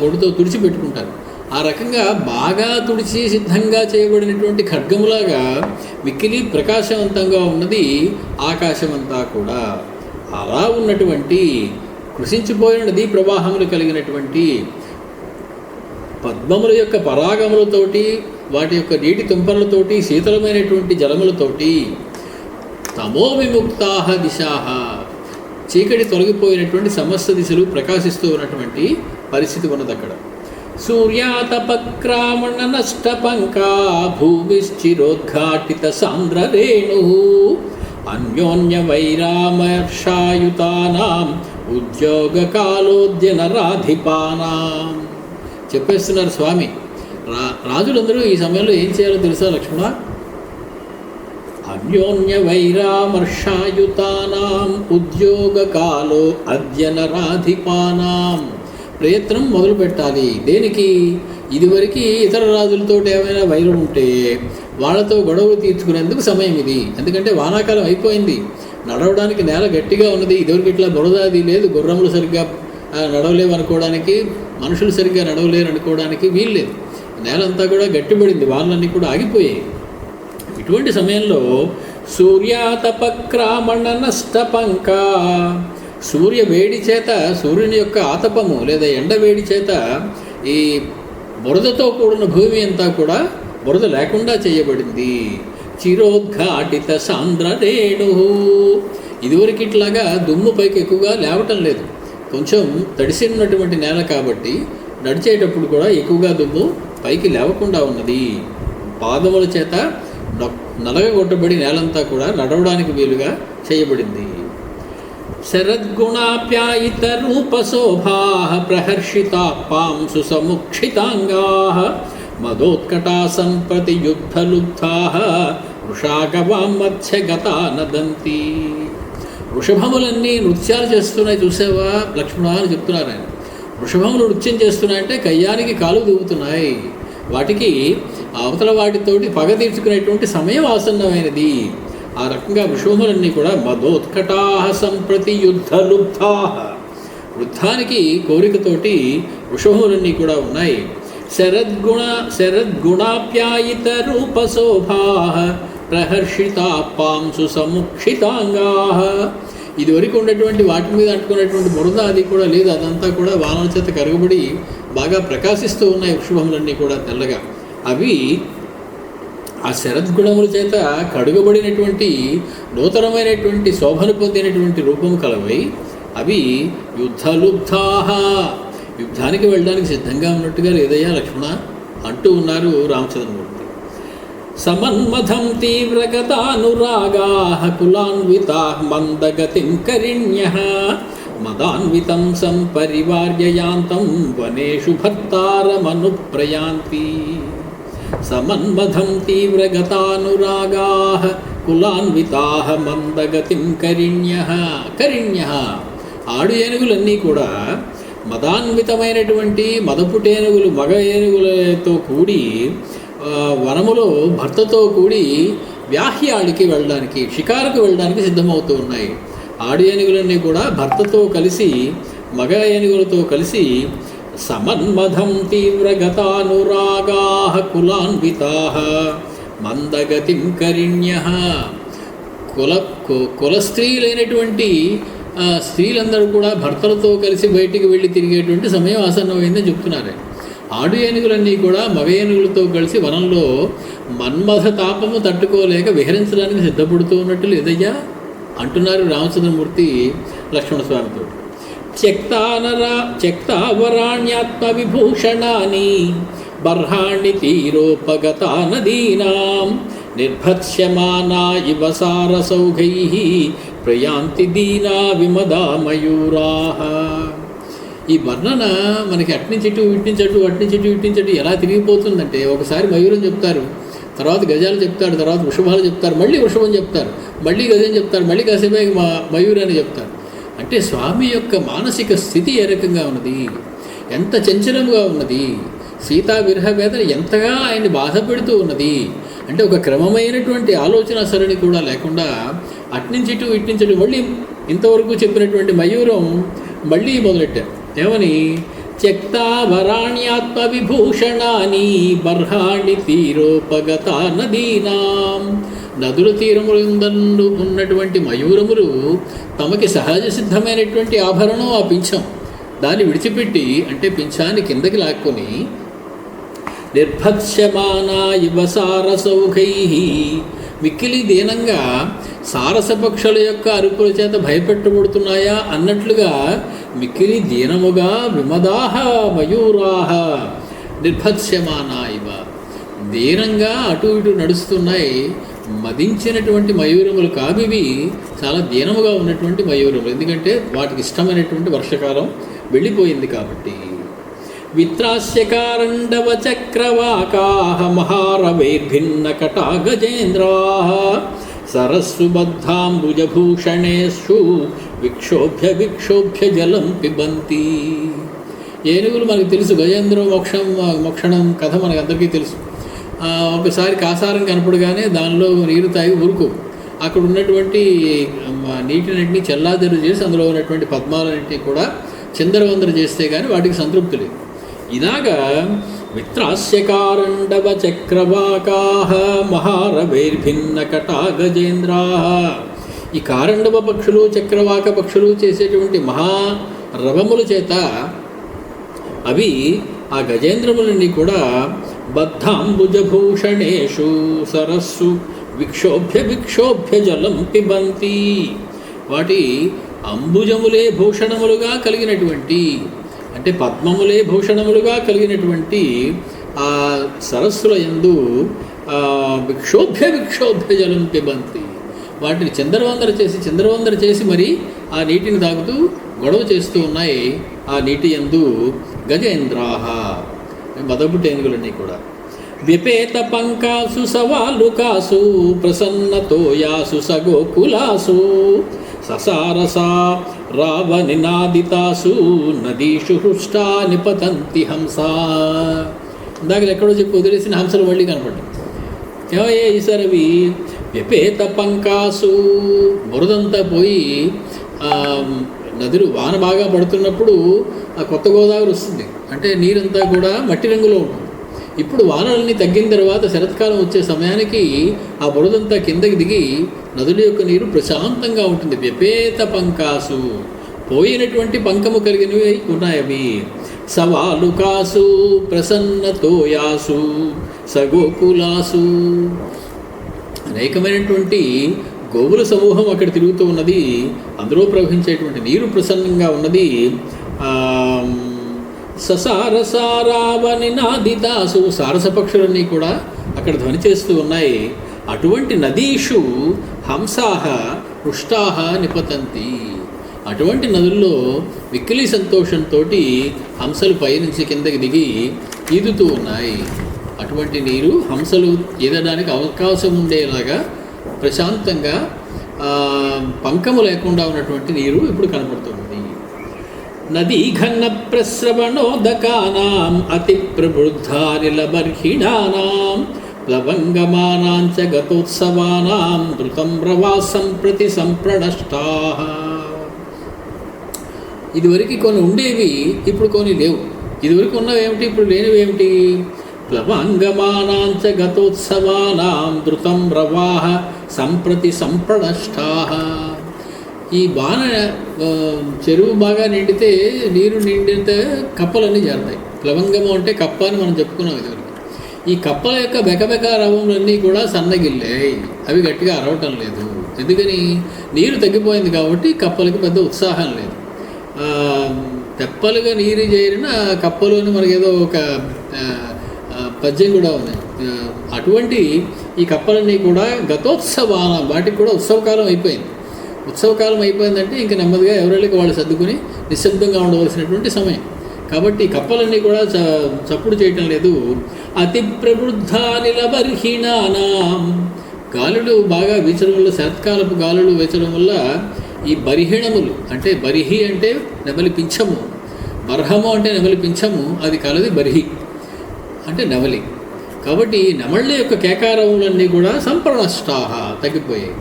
గొడ్డుతో తుడిచిపెట్టుకుంటారు. ఆ రకంగా బాగా తుడిచి సిద్ధంగా చేయబడినటువంటి ఖడ్గములాగా మిక్కిలి ప్రకాశవంతంగా ఉన్నది ఆకాశమంతా కూడా. అలా ఉన్నటువంటి కృషించిపోయిన నదీ ప్రవాహములు కలిగినటువంటి పద్మముల యొక్క పరాగములతోటి, వాటి యొక్క నీటి తుంపరలతోటి, శీతలమైనటువంటి జలములతోటి, తమో విముక్తాః దిశాః, చీకటి తొలగిపోయినటువంటి సమస్త దిశలు ప్రకాశిస్తూ ఉన్నటువంటి పరిస్థితి ఉన్నది అక్కడ. సూర్యాతపక్రామణ నష్టపంకా భూమిశ్చిరోద్ఘాటిత సాంద్రరేణు అన్యోన్య వైరామర్షాయుతానాం ఉద్యోగకాలోద్యన రాధిపానాం. చెప్పేస్తున్నారు స్వామి. రాజులందరూ ఈ సమయంలో ఏం చేయాలో తెలుసా లక్ష్మణ? అన్యోన్య వైరామర్షాయుతానాం ఉద్యోగకాలో అద్యన రాధిపానాం, ప్రయత్నం మొదలు పెట్టాలి. దేనికి? ఇదివరకు ఇతర రాజులతో ఏమైనా వైరం ఉంటే వాళ్ళతో గొడవలు తీర్చుకునేందుకు సమయం ఇది. ఎందుకంటే వానాకాలం అయిపోయింది, నడవడానికి నేల గట్టిగా ఉన్నది. ఇదివరకు ఇట్లా బురదాది లేదు, గుర్రములు సరిగ్గా నడవలేవు అనుకోవడానికి, మనుషులు సరిగ్గా నడవలేరు అనుకోవడానికి వీల్లేదు. నేలంతా కూడా గట్టిపడింది, వానలన్నీ కూడా ఆగిపోయాయి. ఇటువంటి సమయంలో సూర్యాతపక్రామణ నష్టపంక, సూర్య వేడి చేత, సూర్యుని యొక్క ఆతపము లేదా ఎండ వేడి చేత ఈ బురదతో కూడిన భూమి అంతా కూడా బురద లేకుండా చేయబడింది. చిరోద్ఘాటిత సాంద్రరేణు, ఇదివరకు ఇట్లాగా దుమ్ము పైకి ఎక్కువగా లేవటం లేదు. కొంచెం తడిసినటువంటి నేల కాబట్టి నడిచేటప్పుడు కూడా ఎక్కువగా దుమ్ము పైకి లేవకుండా ఉన్నది. పాదముల చేత నలగగొట్టబడి నేలంతా కూడా నడవడానికి వీలుగా చేయబడింది. శరద్గుణాప్యాయిత రూపశోభా ప్రహర్షితా పాంసు సముక్షితాంగా మదోత్కటా సంప్రతి యుద్ధలుబ్ధా వృషాగవాం మత్స్యగతా నదంతి. వృషభములన్నీ నృత్యాలు చేస్తున్నాయి, చూసావా లక్ష్మణ అని చెప్తున్నారు ఆయన. వృషభములు నృత్యం చేస్తున్నాయంటే కయ్యానికి కాలు దూవుతున్నాయి. వాటికి అవతల వాటితోటి పగ తీర్చుకునేటువంటి సమయం ఆసన్నమైనది. ఆ రకంగా వృషభములన్నీ కూడా మదోత్కటా సంప్రతి యుద్ధలుబ్ధా, యుద్ధానికి కోరికతోటి వృషభములన్నీ కూడా ఉన్నాయి. శరద్గుణాప్యాయిత రూపశోభా ప్రహర్షితా పాంసు సముక్షితాంగా. ఇదివరకు ఉన్నటువంటి వాటి మీద అంటుకున్నటువంటి బురద అది కూడా లేదు. అదంతా కూడా వానల చేత కరగబడి బాగా ప్రకాశిస్తూ ఉన్నాయి వృషభములన్నీ కూడా తెల్లగా. అవి ఆ శరద్గుణముల చేత కడుగబడినటువంటి నూతనమైనటువంటి శోభను పొందినటువంటి రూపము కలవై అవి యుద్ధలుబ్ధాహ, యుద్ధానికి వెళ్ళడానికి సిద్ధంగా ఉన్నట్టుగా లేదయ్యా లక్ష్మణ అంటూ ఉన్నారు రామచంద్రమూర్తి. సమన్మథం తీవ్రగతానురాగా కులాన్వితా మందగతిం కరిణ్యః మదాన్వితం సంపరివార్యయాంతం వనేషు భర్తారమనుప్రయాంతి. సమన్మథం తీవ్రగతానురాగా కులాన్వితా మందగతిం కరిణ్యః. కరిణ్యః ఆడు ఏనుగులన్నీ కూడా మదాన్వితమైనటువంటి మదపుటేనుగులు, మగ ఏనుగులతో కూడి వనములో భర్తతో కూడి వ్యాహ్యాడికి వెళ్ళడానికి, షికారుకు వెళ్ళడానికి సిద్ధమవుతూ ఉన్నాయి. ఆడు ఏనుగులన్నీ కూడా భర్తతో కలిసి, మగ ఏనుగులతో కలిసి సమన్మథం తీవ్రగతానురాగా కులాన్వితాః మందగతిం కరిణ్యః. కుల స్త్రీలైనటువంటి స్త్రీలందరూ కూడా భర్తలతో కలిసి బయటికి వెళ్ళి తిరిగేటువంటి సమయం ఆసన్నమైందని చెప్తున్నారు. ఆడు ఏనుగులన్నీ కూడా మగ ఏనుగులతో కలిసి వనంలో మన్మథ తాపము తట్టుకోలేక విహరించడానికి సిద్ధపడుతూ ఉన్నట్టు లేదయ్యా అంటున్నారు రామచంద్రమూర్తి లక్ష్మణస్వామితో. త్యక్తావరాణ్యాత్మ విభూషణాని బర్హాణి తీరోపగతా నదీనాం నిర్భత్స్యమానా ఇవ సారసౌఘైః ప్రయాంతి దీనా విమదా మయూరాః. ఈ వర్ణన మనకి అట్నుంచి ఇటు, ఇట్నుంచి అటు, అట్నుంచి ఇటు, ఇట్నుంచి అటు ఎలా తిరిగిపోతుందంటే ఒకసారి మయూరం చెప్తారు, తర్వాత గజాలు చెప్తారు, తర్వాత వృషభాలు చెప్తారు, మళ్ళీ వృషభం చెప్తారు, మళ్ళీ గజం చెప్తారు, మళ్ళీ కాసేపు మయూరాన్ని చెప్తారు. అంటే స్వామి యొక్క మానసిక స్థితి ఏ రకంగా ఉన్నది, ఎంత చంచలముగా ఉన్నది, సీతా విరహ వేదన ఎంతగా ఆయన్ని బాధ పెడుతూ ఉన్నది అంటే ఒక క్రమమైనటువంటి ఆలోచన సరణి కూడా లేకుండా అట్నుంచి ఇటు, ఇట్నుంచి అటు మళ్ళీ ఇంతవరకు చెప్పినటువంటి మయూరం మళ్ళీ మొదలెట్టారు. ఏమని? త్యక్తావరాణ్యాత్మ విభూషణాని బర్హాణి తీరోపగతా నదీనాం. నదుల తీరములందు ఉన్నటువంటి మయూరములు తమకి సహజ సిద్ధమైనటువంటి ఆభరణం ఆ పింఛం, దాన్ని విడిచిపెట్టి అంటే పింఛాన్ని కిందకి లాక్కొని నిర్భత్స్యమానా ఇవ సారసౌఘైః మిక్కిలి దీనంగా సారసపక్షుల యొక్క అరుపుల చేత భయపెట్టబడుతున్నాయా అన్నట్లుగా మిక్కిలి దీనముగా విమదాహ మయూరాహ నిర్భత్స్యమానా ఇవ దీనంగా అటు ఇటు నడుస్తున్నాయి. మదించినటువంటి మయూరములు కావివి, చాలా దీనముగా ఉన్నటువంటి మయూరములు. ఎందుకంటే వాటికి ఇష్టమైనటువంటి వర్షకాలం వెళ్ళిపోయింది కాబట్టి. విత్రాస్యకారండవ చక్రవాకాః మహారవైర్భిన్న కటా గజేంద్రాః సరస్సుబద్ధాంబుజభూషణేషు విక్షోభ్య విక్షోభ్య జలం పిబంతి. ఏనుగులు మనకు తెలుసు, గజేంద్ర మోక్షణం కథ మనకు అందరికీ తెలుసు. ఒకసారి కాసారం కనపడగానే దానిలో నీరు తాగి ఊరుకో, అక్కడ ఉన్నటువంటి నీటినటిని చెల్లాదరు చేసి అందులో ఉన్నటువంటి పద్మాలన్నింటినీ కూడా చిందరవందర చేస్తే కానీ వాటికి సంతృప్తి లేదు. ఇలాగా విత్రాస్యకారండవ చక్రవాకాః మహారవైర్భిన్న కటా గజేంద్రాః ఈ కారండవ పక్షులు, చక్రవాక పక్షులు చేసేటువంటి మహారవముల చేత అవి ఆ గజేంద్రములన్నీ కూడా బద్ధాంబుజభూషణేషు సరస్సు విక్షోభ్య జలం పిబంతి. వాటి అంబుజములే భూషణములుగా కలిగినటువంటి, అంటే పద్మములే భూషణములుగా కలిగినటువంటి ఆ సరస్సుల యందు విక్షోభ్య జలం పిబంతి. వాటిని చిందరవందర చేసి మరి ఆ నీటిని తాగుతూ గొడవ చేస్తూ ఉన్నాయి. ఆ నీటి యందు గజేంద్రాహ, మదపుటేనుగులన్నీ కూడా. వ్యపేత పంకాసు సవాలుకాసు ప్రసన్నతోయాసు సగోకులాసు ససారసా రావనినాదితాసు నదీషు హృష్టా నిపతంతి హంసా. ఇందాక ఎక్కడో చెప్పి వదిలేసిన హంసలు మళ్ళీ కనపడ్డాయి. ఏమయ్యా ఈసారి అవి వ్యపేత పంకాసు, బురదంతా పోయి నదులు వాన బాగా పడుతున్నప్పుడు ఆ కొత్త గోదావరి వస్తుంది, అంటే నీరంతా కూడా మట్టి రంగులో ఉంటుంది. ఇప్పుడు వానలన్నీ తగ్గిన తర్వాత శరత్కాలం వచ్చే సమయానికి ఆ బురదంతా కిందకి దిగి నదుల యొక్క నీరు ప్రశాంతంగా ఉంటుంది. వ్యపేత పంకాసు, పోయినటువంటి పంకము కలిగినవి ఉన్నాయి అవి. సవాలుకాసు ప్రసన్నతోయాసు సగోకులాసు, అనేకమైనటువంటి గోవుల సమూహం అక్కడ తిరుగుతూ ఉన్నది. అందులో ప్రవహించేటువంటి నీరు ప్రసన్నంగా ఉన్నది. ససారసారావనినాదితాసు, సారస పక్షులన్నీ కూడా అక్కడ ధ్వని చేస్తూ ఉన్నాయి. అటువంటి నదీషు హంసాహ హృష్టాహ నిపతంతి, అటువంటి నదుల్లో మిక్కిలి సంతోషంతో హంసలు పైనుంచి కిందకి దిగి ఈదుతూ ఉన్నాయి. అటువంటి నీరు హంసలు ఈదడానికి అవకాశం ఉండేలాగా ప్రశాంతంగా పంకము లేకుండా ఉన్నటువంటి నీరు ఇప్పుడు కనపడుతుంది. నదీ ఘన ప్రస్రవణోదకానాం అతి ప్రబుద్ధానిలబర్హిణానాం ప్లవంగమానాంచ గతోత్సవానాం ధృతం ప్రవాసం ప్రతి సంప్రణష్టాః. ఇదివరకు కొన్ని ఉండేవి, ఇప్పుడు కొన్ని లేవు. ఇదివరకు ఉన్నవి ఏమిటి, ఇప్పుడు లేనివి ఏమిటి? ప్లవంగమానాంచ గతోత్సవానాం ధృతం ప్రవాహ సంప్రతి సంప్రణష్టాః. ఈ బాణ చెరువు బాగా నిండితే, నీరు నిండితే కప్పలన్నీ చేరతాయి. ప్లవంగము అంటే కప్ప అని మనం చెప్పుకున్నాం ఇదివరకు. ఈ కప్పల యొక్క బెకబెక రవములన్నీ కూడా సన్నగిల్లాయి, అవి గట్టిగా అరవటం లేదు. ఎందుకని? నీరు తగ్గిపోయింది కాబట్టి కప్పలకి పెద్ద ఉత్సాహం లేదు. తెప్పలుగా నీరు చేరిన కప్పలోని మనకేదో ఒక పద్యం కూడా ఉంది. అటువంటి ఈ కప్పలన్నీ కూడా గతోత్సవాన, వాటికి కూడా ఉత్సవకాలం అయిపోయింది. ఉత్సవకాలం అయిపోయిందంటే ఇంక నెమ్మదిగా ఎవరికి వాళ్ళు సర్దుకుని నిశ్శబ్దంగా ఉండవలసినటువంటి సమయం. కాబట్టి కప్పలన్నీ కూడా చప్పుడు చేయటం లేదు. అతి ప్రబుద్ధానిలబర్హిణానాం, గాలులు బాగా వీచడం వల్ల, శరత్కాలపు గాలులు వీచడం వల్ల ఈ బరిహిణములు, అంటే బరిహి అంటే నెమలి పింఛము, బర్హము అంటే నెమలి పింఛము, అది కలది బరిహి అంటే నెమలి. కాబట్టి నెమళ్ళ యొక్క కేకారములన్నీ కూడా సంప్రణష్టాః, తగ్గిపోయాయి.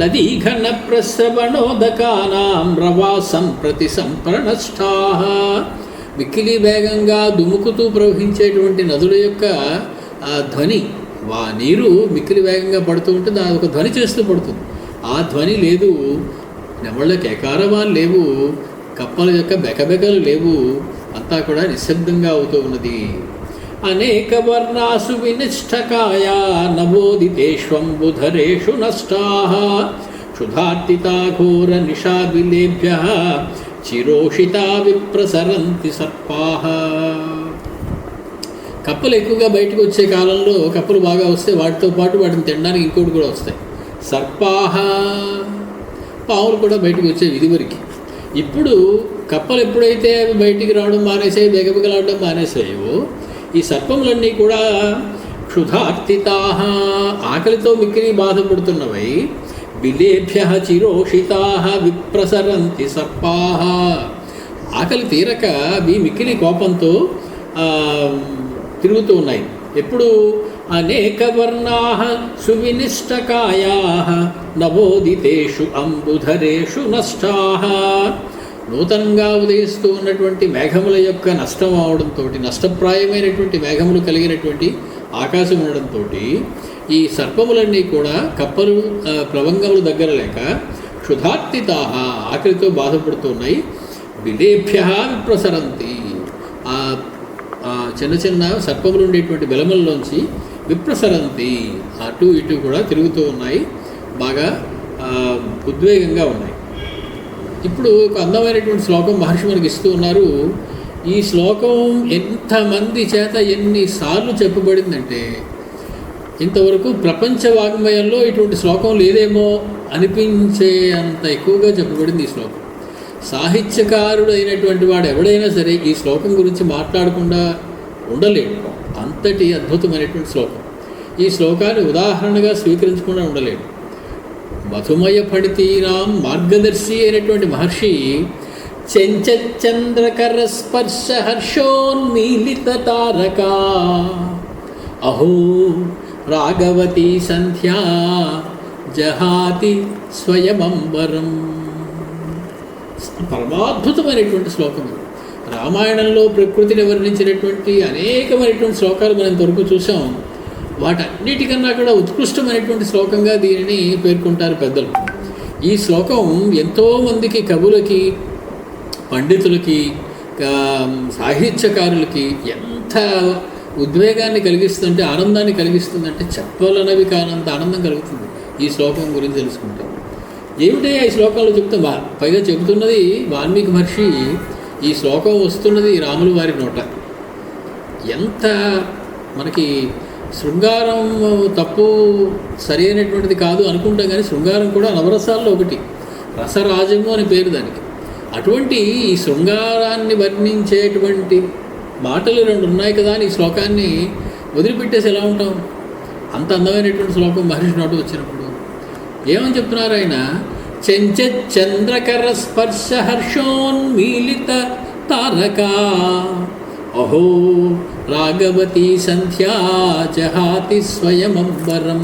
నదీ ఘన ప్రస్రవణోదకానాం రవాసం ప్రతి సంప్రణష్టాః. మిక్కిలి వేగంగా దుముకుతూ ప్రవహించేటువంటి నదుల యొక్క ధ్వని, నీరు మిక్కిలి వేగంగా పడుతూ ఉంటుంది, అది ఒక ధ్వని చేస్తూ పడుతుంది. ఆ ధ్వని లేదు. నెమళ్ళ కేకారవాలు లేవు, కప్పల యొక్క బెకబెకలు లేవు, అంతా కూడా నిశ్శబ్దంగా అవుతూ ఉన్నది. అనేక వర్ణాసు వినిష్టకాయా నవోదితేష్వంబుధరేషు నష్టాః క్షుధార్తితా ఘోర నిషాబిలేభ్యః చిరోషితా విప్రసరంతి సర్పాః. కప్పలు ఎక్కువగా బయటకు వచ్చే కాలంలో, కప్పలు బాగా వస్తే వాటితో పాటు వాటిని తినడానికి ఇంకోటి కూడా వస్తాయి, సర్పాః. పావులు కూడా బయటకు వచ్చేవి ఇదివరకు. ఇప్పుడు కప్పలు ఎప్పుడైతే అవి బయటికి రావడం మానేసాయి, బెగబెగలాడడం మానేసాయో, ఈ సర్పములన్నీ కూడా క్షుధార్తితాః, ఆకలితో మిక్కిలి బాధపడుతున్నవై, బిలేభ్యః చిరోషితాః విప్రసరంతి సర్పాః. ఆకలి తీరక అవి మిక్కిలి కోపంతో తిరుగుతూ ఉన్నాయి. ఎప్పుడు? అనేక వర్ణాః సువినిష్టకాయాః నవోదితేషు అంబుధరేషు నష్టాః. నూతనంగా ఉదయిస్తూ ఉన్నటువంటి మేఘముల యొక్క నష్టం అవడంతో, నష్టప్రాయమైనటువంటి మేఘములు కలిగినటువంటి ఆకాశం ఉండడంతో ఈ సర్పములన్నీ కూడా కప్పలు ప్లవంగములు దగ్గర లేక క్షుధార్తితా, ఆకలితో బాధపడుతున్నాయి. బిలేభ్య విప్రసరంతి, ఆ చిన్న చిన్న సర్పములు ఉండేటువంటి బెలముల్లోంచి విప్రసరంతి, అటు ఇటు కూడా తిరుగుతూ ఉన్నాయి, బాగా ఉద్వేగంగా ఉన్నాయి. ఇప్పుడు ఒక అందమైనటువంటి శ్లోకం మహర్షి మనకి ఇస్తూ ఉన్నారు. ఈ శ్లోకం ఎంతమంది చేత ఎన్నిసార్లు చెప్పబడిందంటే, ఇంతవరకు ప్రపంచ వాగ్మయంలో ఇటువంటి శ్లోకం లేదేమో అనిపించే అంత ఎక్కువగా చెప్పబడింది ఈ శ్లోకం. సాహిత్యకారుడు అయినటువంటి వాడు ఎవడైనా సరే ఈ శ్లోకం గురించి మాట్లాడకుండా ఉండలేడు. అంతటి అద్భుతమైనటువంటి శ్లోకం. ఈ శ్లోకాన్ని ఉదాహరణగా స్వీకరించకుండా ఉండలేడు. మధుమయ ఫణితీనాం మార్గదర్శి అయినటువంటి మహర్షి చెంచంద్రకర స్పర్శ హర్షోన్మీలిత తారకా అహో రాఘవతి సంధ్యా జహాతి స్వయమంబరం. పరమాద్భుతమైనటువంటి శ్లోకం. రామాయణంలో ప్రకృతిని వర్ణించినటువంటి అనేకమైనటువంటి శ్లోకాలు మనం ఇంతవరకు చూసాం. వాటన్నిటికన్నా కూడా ఉత్కృష్టమైనటువంటి శ్లోకంగా దీనిని పేర్కొంటారు పెద్దలు. ఈ శ్లోకం ఎంతోమందికి కవులకి, పండితులకి, సాహిత్యకారులకి ఎంత ఉద్వేగాన్ని కలిగిస్తుంటే, ఆనందాన్ని కలిగిస్తుందంటే చెప్పలనవి కానంత ఆనందం కలుగుతుంది ఈ శ్లోకం గురించి తెలుసుకుంటే. ఏమిటి ఈ శ్లోకంలో చెప్తా, పైగా చెబుతున్నది వాల్మీకి మహర్షి. ఈ శ్లోకం వస్తున్నది రాముల వారి నోట. ఎంత మనకి శృంగారం తప్పు సరి అయినటువంటిది కాదు అనుకుంటాం, కానీ శృంగారం కూడా నవరసాల్లో ఒకటి. రసరాజము అని పేరు దానికి. అటువంటి ఈ శృంగారాన్ని వర్ణించేటువంటి మాటలు రెండు ఉన్నాయి కదా అని ఈ శ్లోకాన్ని వదిలిపెట్టేసి ఎలా ఉంటాం? అంత అందమైనటువంటి శ్లోకం మహర్షి నోట వచ్చినప్పుడు ఏమని చెప్తున్నారు ఆయన? చంద్రకర స్పర్శ హర్షోన్మీలిత తారకా అహో రాఘవతి సంధ్యా జహాతి స్వయమంబరం.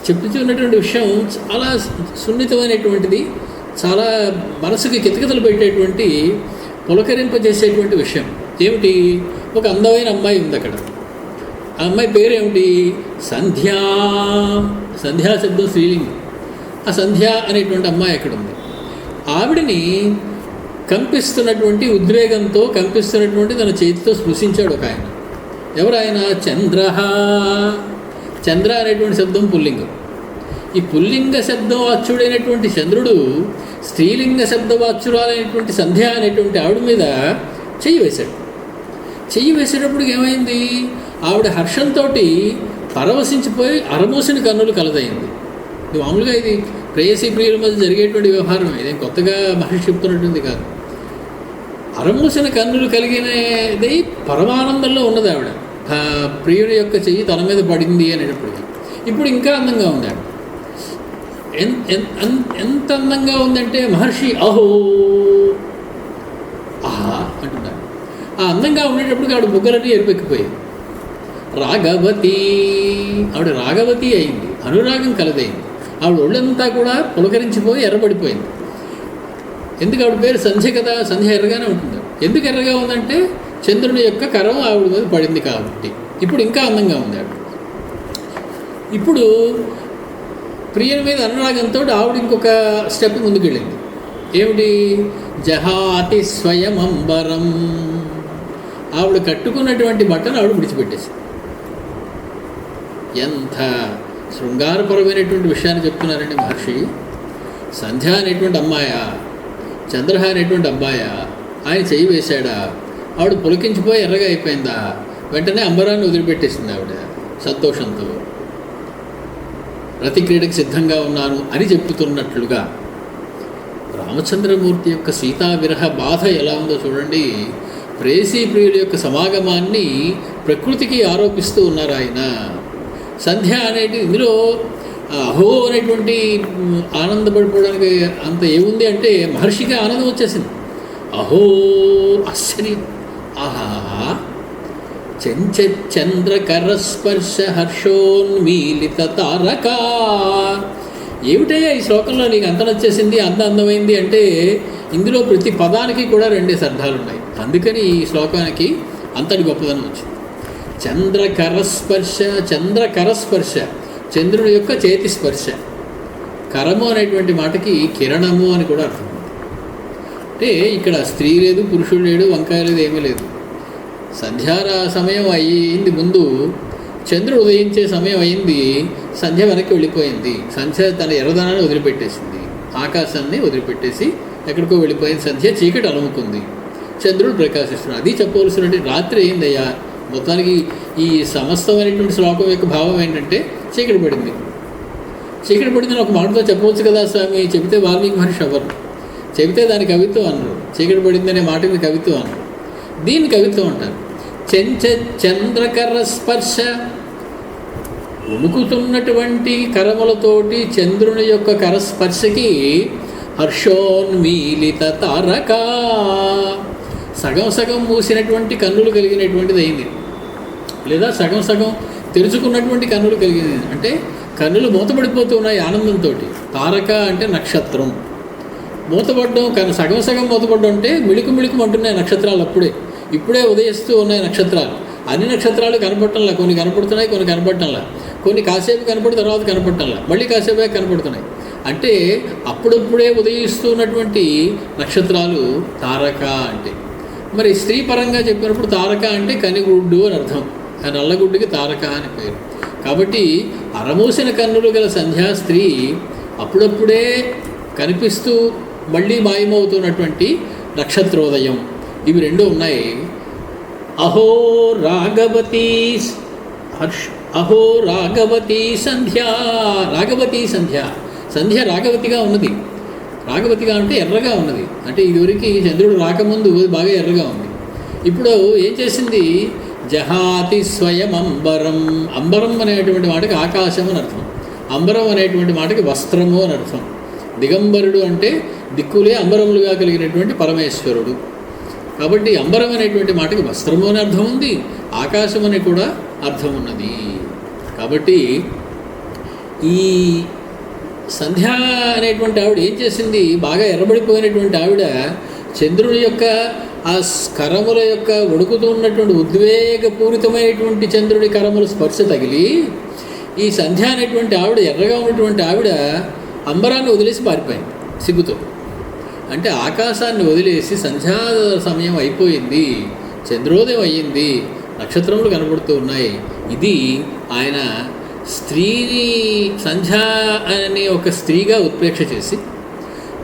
చెప్తున్నటువంటి విషయం చాలా సున్నితమైనటువంటిది, చాలా మనసుకి కితకితలు పెట్టేటువంటి, పులకరింపజేసేటువంటి విషయం. ఏమిటి? ఒక అందమైన అమ్మాయి ఉంది అక్కడ. ఆ అమ్మాయి పేరేమిటి? సంధ్యా. సంధ్యా శబ్దం స్త్రీలింగం. ఆ సంధ్య అనేటువంటి అమ్మాయి అక్కడ ఉంది. ఆవిడని కంపిస్తున్నటువంటి ఉద్వేగంతో కంపిస్తున్నటువంటి తన చేతితో స్పృశించాడు ఒక ఆయన. ఎవరు ఆయన? చంద్ర. చంద్ర అనేటువంటి శబ్దం పుల్లింగం. ఈ పుల్లింగ శబ్దవాచ్యుడైనటువంటి చంద్రుడు స్త్రీలింగ శబ్దవాచ్యురాలైనటువంటి సంధ్య అనేటువంటి ఆవిడ మీద చెయ్యి వేశాడు. చెయ్యి వేసేటప్పుడు ఏమైంది? ఆవిడ హర్షంతో పరవశించిపోయి అరమూసిన కన్నులు కలదయింది. ఇది మామూలుగా ఇది ప్రేయసీ ప్రియుల మధ్య జరిగేటువంటి వ్యవహారం. ఇదేం కొత్తగా మహర్షి చెప్తున్నటువంటి కాదు. అరమూసిన కన్నులు కలిగినది పరమానందంలో ఉన్నది ఆవిడ. ప్రియుడి యొక్క చెయ్యి తన మీద పడింది అనేటప్పటికీ ఇప్పుడు ఇంకా అందంగా ఉంది ఆవిడ. ఎంత అందంగా ఉందంటే మహర్షి అహో ఆహా అంటున్నారు. ఆ అందంగా ఉండేటప్పటికి ఆవిడ బుగ్గలన్నీ ఎరుపెక్కిపోయాయి. రాఘవతి, ఆవిడ రాఘవతి అయింది, అనురాగం కలదైంది. ఆవిడ ఒళ్ళంతా కూడా పులకరించిపోయి ఎర్రబడిపోయింది. ఎందుకు? ఆవిడ పేరు సంధ్య కదా, సంధ్య ఎర్రగానే ఉంటుంది. ఎందుకు ఎర్రగా ఉందంటే చంద్రుని యొక్క కరం ఆవిడ మీద పడింది కాబట్టి. ఇప్పుడు ఇంకా అందంగా ఉంది ఆవిడ. ఇప్పుడు ప్రియుని మీద అనురాగంతో ఆవిడ ఇంకొక స్టెప్ ముందుకెళ్ళింది. ఏమిటి? జహాతి స్వయమంబరం. ఆవిడ కట్టుకున్నటువంటి బట్టను ఆవిడ విడిచిపెట్టేసి. ఎంత శృంగారపరమైనటువంటి విషయాన్ని చెప్తున్నారండి మహర్షి. సంధ్య అనేటువంటి అమ్మాయా, చంద్ర అనేటువంటి అబ్బాయా, ఆయన చెయ్యి వేశాడా, ఆవిడ పులకించిపోయి ఎర్రగా అయిపోయిందా, వెంటనే అంబరాన్ని వదిలిపెట్టేసింది ఆవిడ సంతోషంతో. రతి క్రీడకి సిద్ధంగా ఉన్నాను అని చెప్తున్నట్లుగా రామచంద్రమూర్తి యొక్క సీతా విరహ బాధ ఎలా ఉందో చూడండి. ప్రేయసీ ప్రియుల యొక్క సమాగమాన్ని ప్రకృతికి ఆరోపిస్తూ ఉన్నారు ఆయన. సంధ్య అనేది ఇందులో అహో అనేటువంటి ఆనందపడిపోవడానికి అంత ఏముంది అంటే మహర్షికి ఆనందం వచ్చేసింది. అహో ఆశ్చర్యం, ఆహా చంద్రకరస్పర్శ హర్షోన్మీలిత తారకా. ఏమిటయ్యా ఈ శ్లోకంలో నీకు అంత నచ్చేసింది, అంత అందమైంది అంటే ఇందులో ప్రతి పదానికి కూడా రెండేసి అర్థాలు ఉన్నాయి. అందుకని ఈ శ్లోకానికి అంతటి గొప్పదనం వచ్చింది. చంద్రకరస్పర్శ, చంద్రకరస్పర్శ, చంద్రుని యొక్క చేతి స్పర్శ. కరము అనేటువంటి మాటకి కిరణము అని కూడా అర్థం. అంటే ఇక్కడ స్త్రీ లేదు, పురుషుడు లేడు, వంకాయ లేదు, ఏమీ లేదు. సంధ్యారా సమయం అయ్యింది, ముందు చంద్రుడు ఉదయించే సమయం అయింది, సంధ్య వెనక్కి వెళ్ళిపోయింది. సంధ్య తన ఎర్రదనాన్ని వదిలిపెట్టేసింది, ఆకాశాన్ని వదిలిపెట్టేసి ఎక్కడికో వెళ్ళిపోయింది. సంధ్య చీకటి అలుముకుంది, చంద్రుడు ప్రకాశిస్తున్నాడు. అది చెప్పవలసినటువంటి రాత్రి అయిందయ్యా. మొత్తానికి ఈ సమస్తమైనటువంటి శ్లోకం యొక్క భావం ఏంటంటే చీకటి పడింది. చీకటి పడిందని ఒక మాటతో చెప్పవచ్చు కదా స్వామి, చెబితే వాల్మీకి మహర్షి అవ్వరు, చెబితే దాని కవిత్వం అన్నారు. చీకటి పడిందనే మాటకి కవిత్వం అన్నారు, దీన్ని కవిత్వం అంటారు. చంద్రకర స్పర్శ, ఉణుకుతున్నటువంటి కరములతోటి చంద్రుని యొక్క కరస్పర్శకి హర్షోన్మీలిత తారక, సగం సగం మూసినటువంటి కన్నులు కలిగినటువంటిది అయింది, లేదా సగం సగం తెరుచుకున్నటువంటి కన్నులు కలిగింది. అంటే కన్నులు మూతపడిపోతూ ఉన్నాయి ఆనందంతో. తారక అంటే నక్షత్రం. మూతపడ్డం, కానీ సగం సగం మూతపడ్డం అంటే మిళుకు అంటున్నాయి నక్షత్రాలు. ఇప్పుడే ఉదయిస్తూ ఉన్నాయి నక్షత్రాలు. అన్ని నక్షత్రాలు కనపడటంలా, కొన్ని కనపడుతున్నాయి, కొన్ని కనపడటంలా, కొన్ని కాసేపు కనపడి తర్వాత కనపడటంలా, మళ్ళీ కాసేపే కనపడుతున్నాయి. అంటే అప్పుడప్పుడే ఉదయిస్తున్నటువంటి నక్షత్రాలు తారక అంటే. మరి స్త్రీ పరంగా చెప్పినప్పుడు తారక అంటే కనిగుడ్డు అని అర్థం. ఆ నల్లగుడ్డుకి తారక అని పేరు. కాబట్టి అరమూసిన కన్నులు గల సంధ్యా స్త్రీ అప్పుడప్పుడే కనిపిస్తూ మళ్ళీ మాయమవుతున్నటువంటి నక్షత్రోదయం, ఇవి రెండు ఉన్నాయి. అహో రాఘవతీ సంధ్య, రాఘవతీ సంధ్య. సంధ్య రాఘవతిగా ఉన్నది. రాఘవతిగా అంటే ఎర్రగా ఉన్నది. అంటే ఇదివరకు చంద్రుడు రాకముందు బాగా ఎర్రగా ఉంది. ఇప్పుడు ఏం చేసింది? జహాతి స్వయం అంబరం. అంబరం అనేటువంటి మాటకి ఆకాశం అని అర్థం. అంబరం అనేటువంటి మాటకి వస్త్రము అని అర్థం. దిగంబరుడు అంటే దిక్కులే అంబరములుగా కలిగినటువంటి పరమేశ్వరుడు. కాబట్టి అంబరం అనేటువంటి మాటకి వస్త్రము అని అర్థం ఉంది, ఆకాశం అని కూడా అర్థం ఉన్నది. కాబట్టి ఈ సంధ్య అనేటువంటి ఆవిడ ఏం చేసింది? బాగా ఎర్రబడిపోయినటువంటి ఆవిడ చంద్రుని యొక్క ఆ కరముల యొక్క ఉడుకుతూ ఉన్నటువంటి ఉద్వేగపూరితమైనటువంటి చంద్రుడి కరముల స్పర్శ తగిలి ఈ సంధ్య అనేటువంటి ఆవిడ, ఎర్రగా ఉన్నటువంటి ఆవిడ అంబరాన్ని వదిలేసి పారిపోయింది సిగ్గుతో. అంటే ఆకాశాన్ని వదిలేసి సంధ్యా సమయం అయిపోయింది, చంద్రోదయం అయ్యింది, నక్షత్రములు కనబడుతూ ఉన్నాయి. ఇది ఆయన స్త్రీని సంధ్య అనే ఒక స్త్రీగా ఉత్ప్రేక్ష చేసి,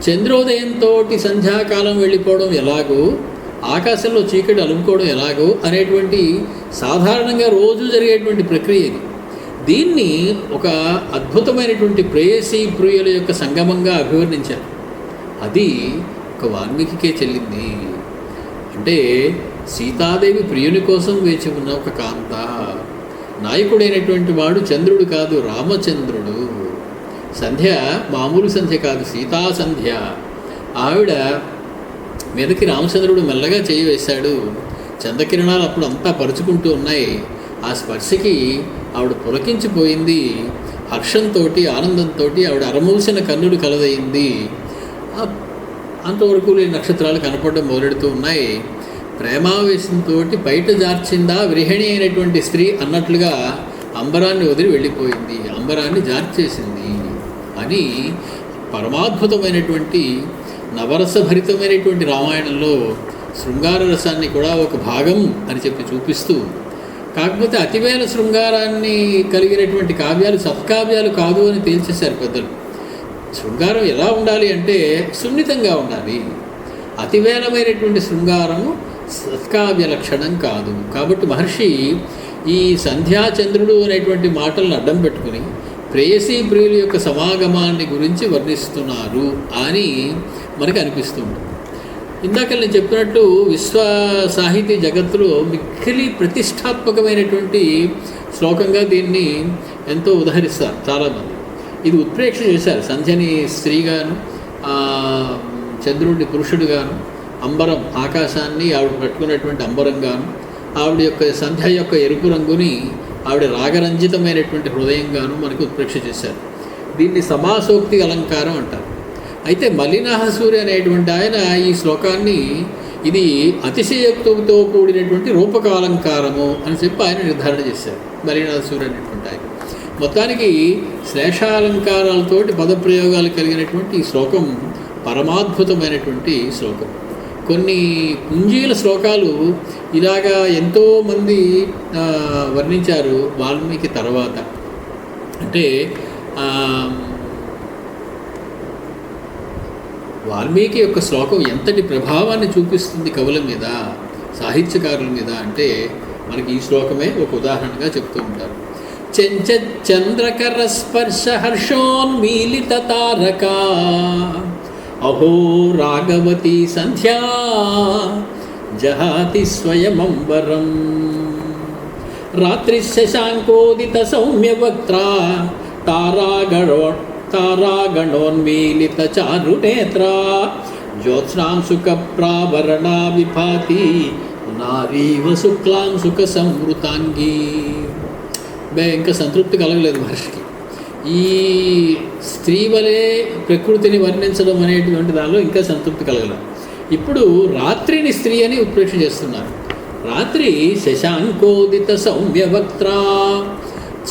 చంద్రోదయంతో సంధ్యాకాలం వెళ్ళిపోవడం ఎలాగో, ఆకాశంలో చీకటి అలుముకోవడం ఎలాగో అనేటువంటి సాధారణంగా రోజు జరిగేటువంటి ప్రక్రియ ఇది. దీన్ని ఒక అద్భుతమైనటువంటి ప్రేయసీ ప్రియుల యొక్క సంగమంగా అభివర్ణించారు. అది ఒక వాల్మీకికే చెల్లింది. అంటే సీతాదేవి ప్రియుని కోసం వేచి ఉన్న ఒక కాంత. నాయకుడైనటువంటి వాడు చంద్రుడు కాదు, రామచంద్రుడు. సంధ్య మామూలు సంధ్య కాదు, సీతా సంధ్య. ఆవిడ మీదకి రామచంద్రుడు మెల్లగా చేయి వేశాడు. చంద్రకిరణాలు అప్పుడు అంతా పరుచుకుంటూ ఉన్నాయి. ఆ స్పర్శకి ఆవిడ పులకించిపోయింది. హర్షంతో, ఆనందంతో ఆవిడ అరమూసిన కన్నులు కలదయింది. అంతవరకు లేని నక్షత్రాలు కనపడడం మొదలెడుతూ ఉన్నాయి. ప్రేమావేశంతో బయట జార్చిందా విరహిణి అయినటువంటి స్త్రీ అన్నట్లుగా అంబరాన్ని వదిలి వెళ్ళిపోయింది, అంబరాన్ని జార్చేసింది అని పరమాద్భుతమైనటువంటి నవరసభరితమైనటువంటి రామాయణంలో శృంగార రసాన్ని కూడా ఒక భాగం అని చెప్పి చూపిస్తూ, కాకపోతే అతివేల శృంగారాన్ని కలిగినటువంటి కావ్యాలు సత్కావ్యాలు కాదు అని తేల్చేశారు పెద్దలు. శృంగారం ఎలా ఉండాలి అంటే సున్నితంగా ఉండాలి. అతివేలమైనటువంటి శృంగారము సత్కావ్య లక్షణం కాదు. కాబట్టి మహర్షి ఈ సంధ్యాచంద్రుడు అనేటువంటి మాటలను అడ్డం పెట్టుకుని ప్రేయసీ ప్రియుల యొక్క సమాగమాన్ని గురించి వర్ణిస్తున్నారు అని మనకు అనిపిస్తుంది. ఇందాక నేను చెప్పినట్టు విశ్వ సాహితీ జగత్తులో మిక్కిలి ప్రతిష్టాత్మకమైనటువంటి శ్లోకంగా దీన్ని ఎంతో ఉదహరిస్తారు చాలామంది. ఇది ఉత్ప్రేక్ష చేశారు. సంధ్యని స్త్రీగాను, చంద్రుడిని పురుషుడుగాను, అంబరం ఆకాశాన్ని ఆవిడ పట్టుకున్నటువంటి అంబరంగాను, ఆవిడ యొక్క సంధ్య యొక్క ఎరుపు రంగుని ఆవిడ రాగరంజితమైనటువంటి హృదయంగాను మనకు ఉత్ప్రేక్ష చేశారు. దీన్ని సమాసోక్తి అలంకారం అంటారు. అయితే మలినాహసూరి అనేటువంటి ఆయన ఈ శ్లోకాన్ని ఇది అతిశయోక్తితో కూడినటువంటి రూపకాలంకారము అని చెప్పి ఆయన నిర్ధారణ చేశారు. మలినాహసూరి అనేటువంటి ఆయన మొత్తానికి శ్లేషాలంకారాలతోటి పదప్రయోగాలు కలిగినటువంటి ఈ శ్లోకం పరమాద్భుతమైనటువంటి శ్లోకం. కొన్ని కుంజీల శ్లోకాలు ఇలాగా ఎంతోమంది వర్ణించారు వాల్మీకి తర్వాత. అంటే వాల్మీకి యొక్క శ్లోకం ఎంతటి ప్రభావాన్ని చూపిస్తుంది కవుల మీద, సాహిత్యకారుల మీద అంటే మనకి ఈ శ్లోకమే ఒక ఉదాహరణగా చెప్తూ ఉంటారు. చంద్రకర స్పర్శ హర్షోన్మీలిత తారక అహో రాఘవతి సంధ్యా జహాతి స్వయమంబరం రాత్రి శశాంకోదిత సౌమ్యవక్త్ర తారాగణోన్మీలిత చారునేత్ర జ్యోత్స్నాంశుక ప్రావరణా విభాతి నారీవ శుక్లాంశుక సంవృతాంగి. ఇంకా సంతృప్తి కలగలేదు మహర్షికి. ఈ స్త్రీ వలె ప్రకృతిని వర్ణించడం అనేటువంటి దానిలో ఇంకా సంతృప్తి కలగలేదు. ఇప్పుడు రాత్రిని స్త్రీ అని ఉత్ప్రేక్ష చేస్తున్నారు. రాత్రి శశాంకోదిత సౌమ్యవక్త్ర,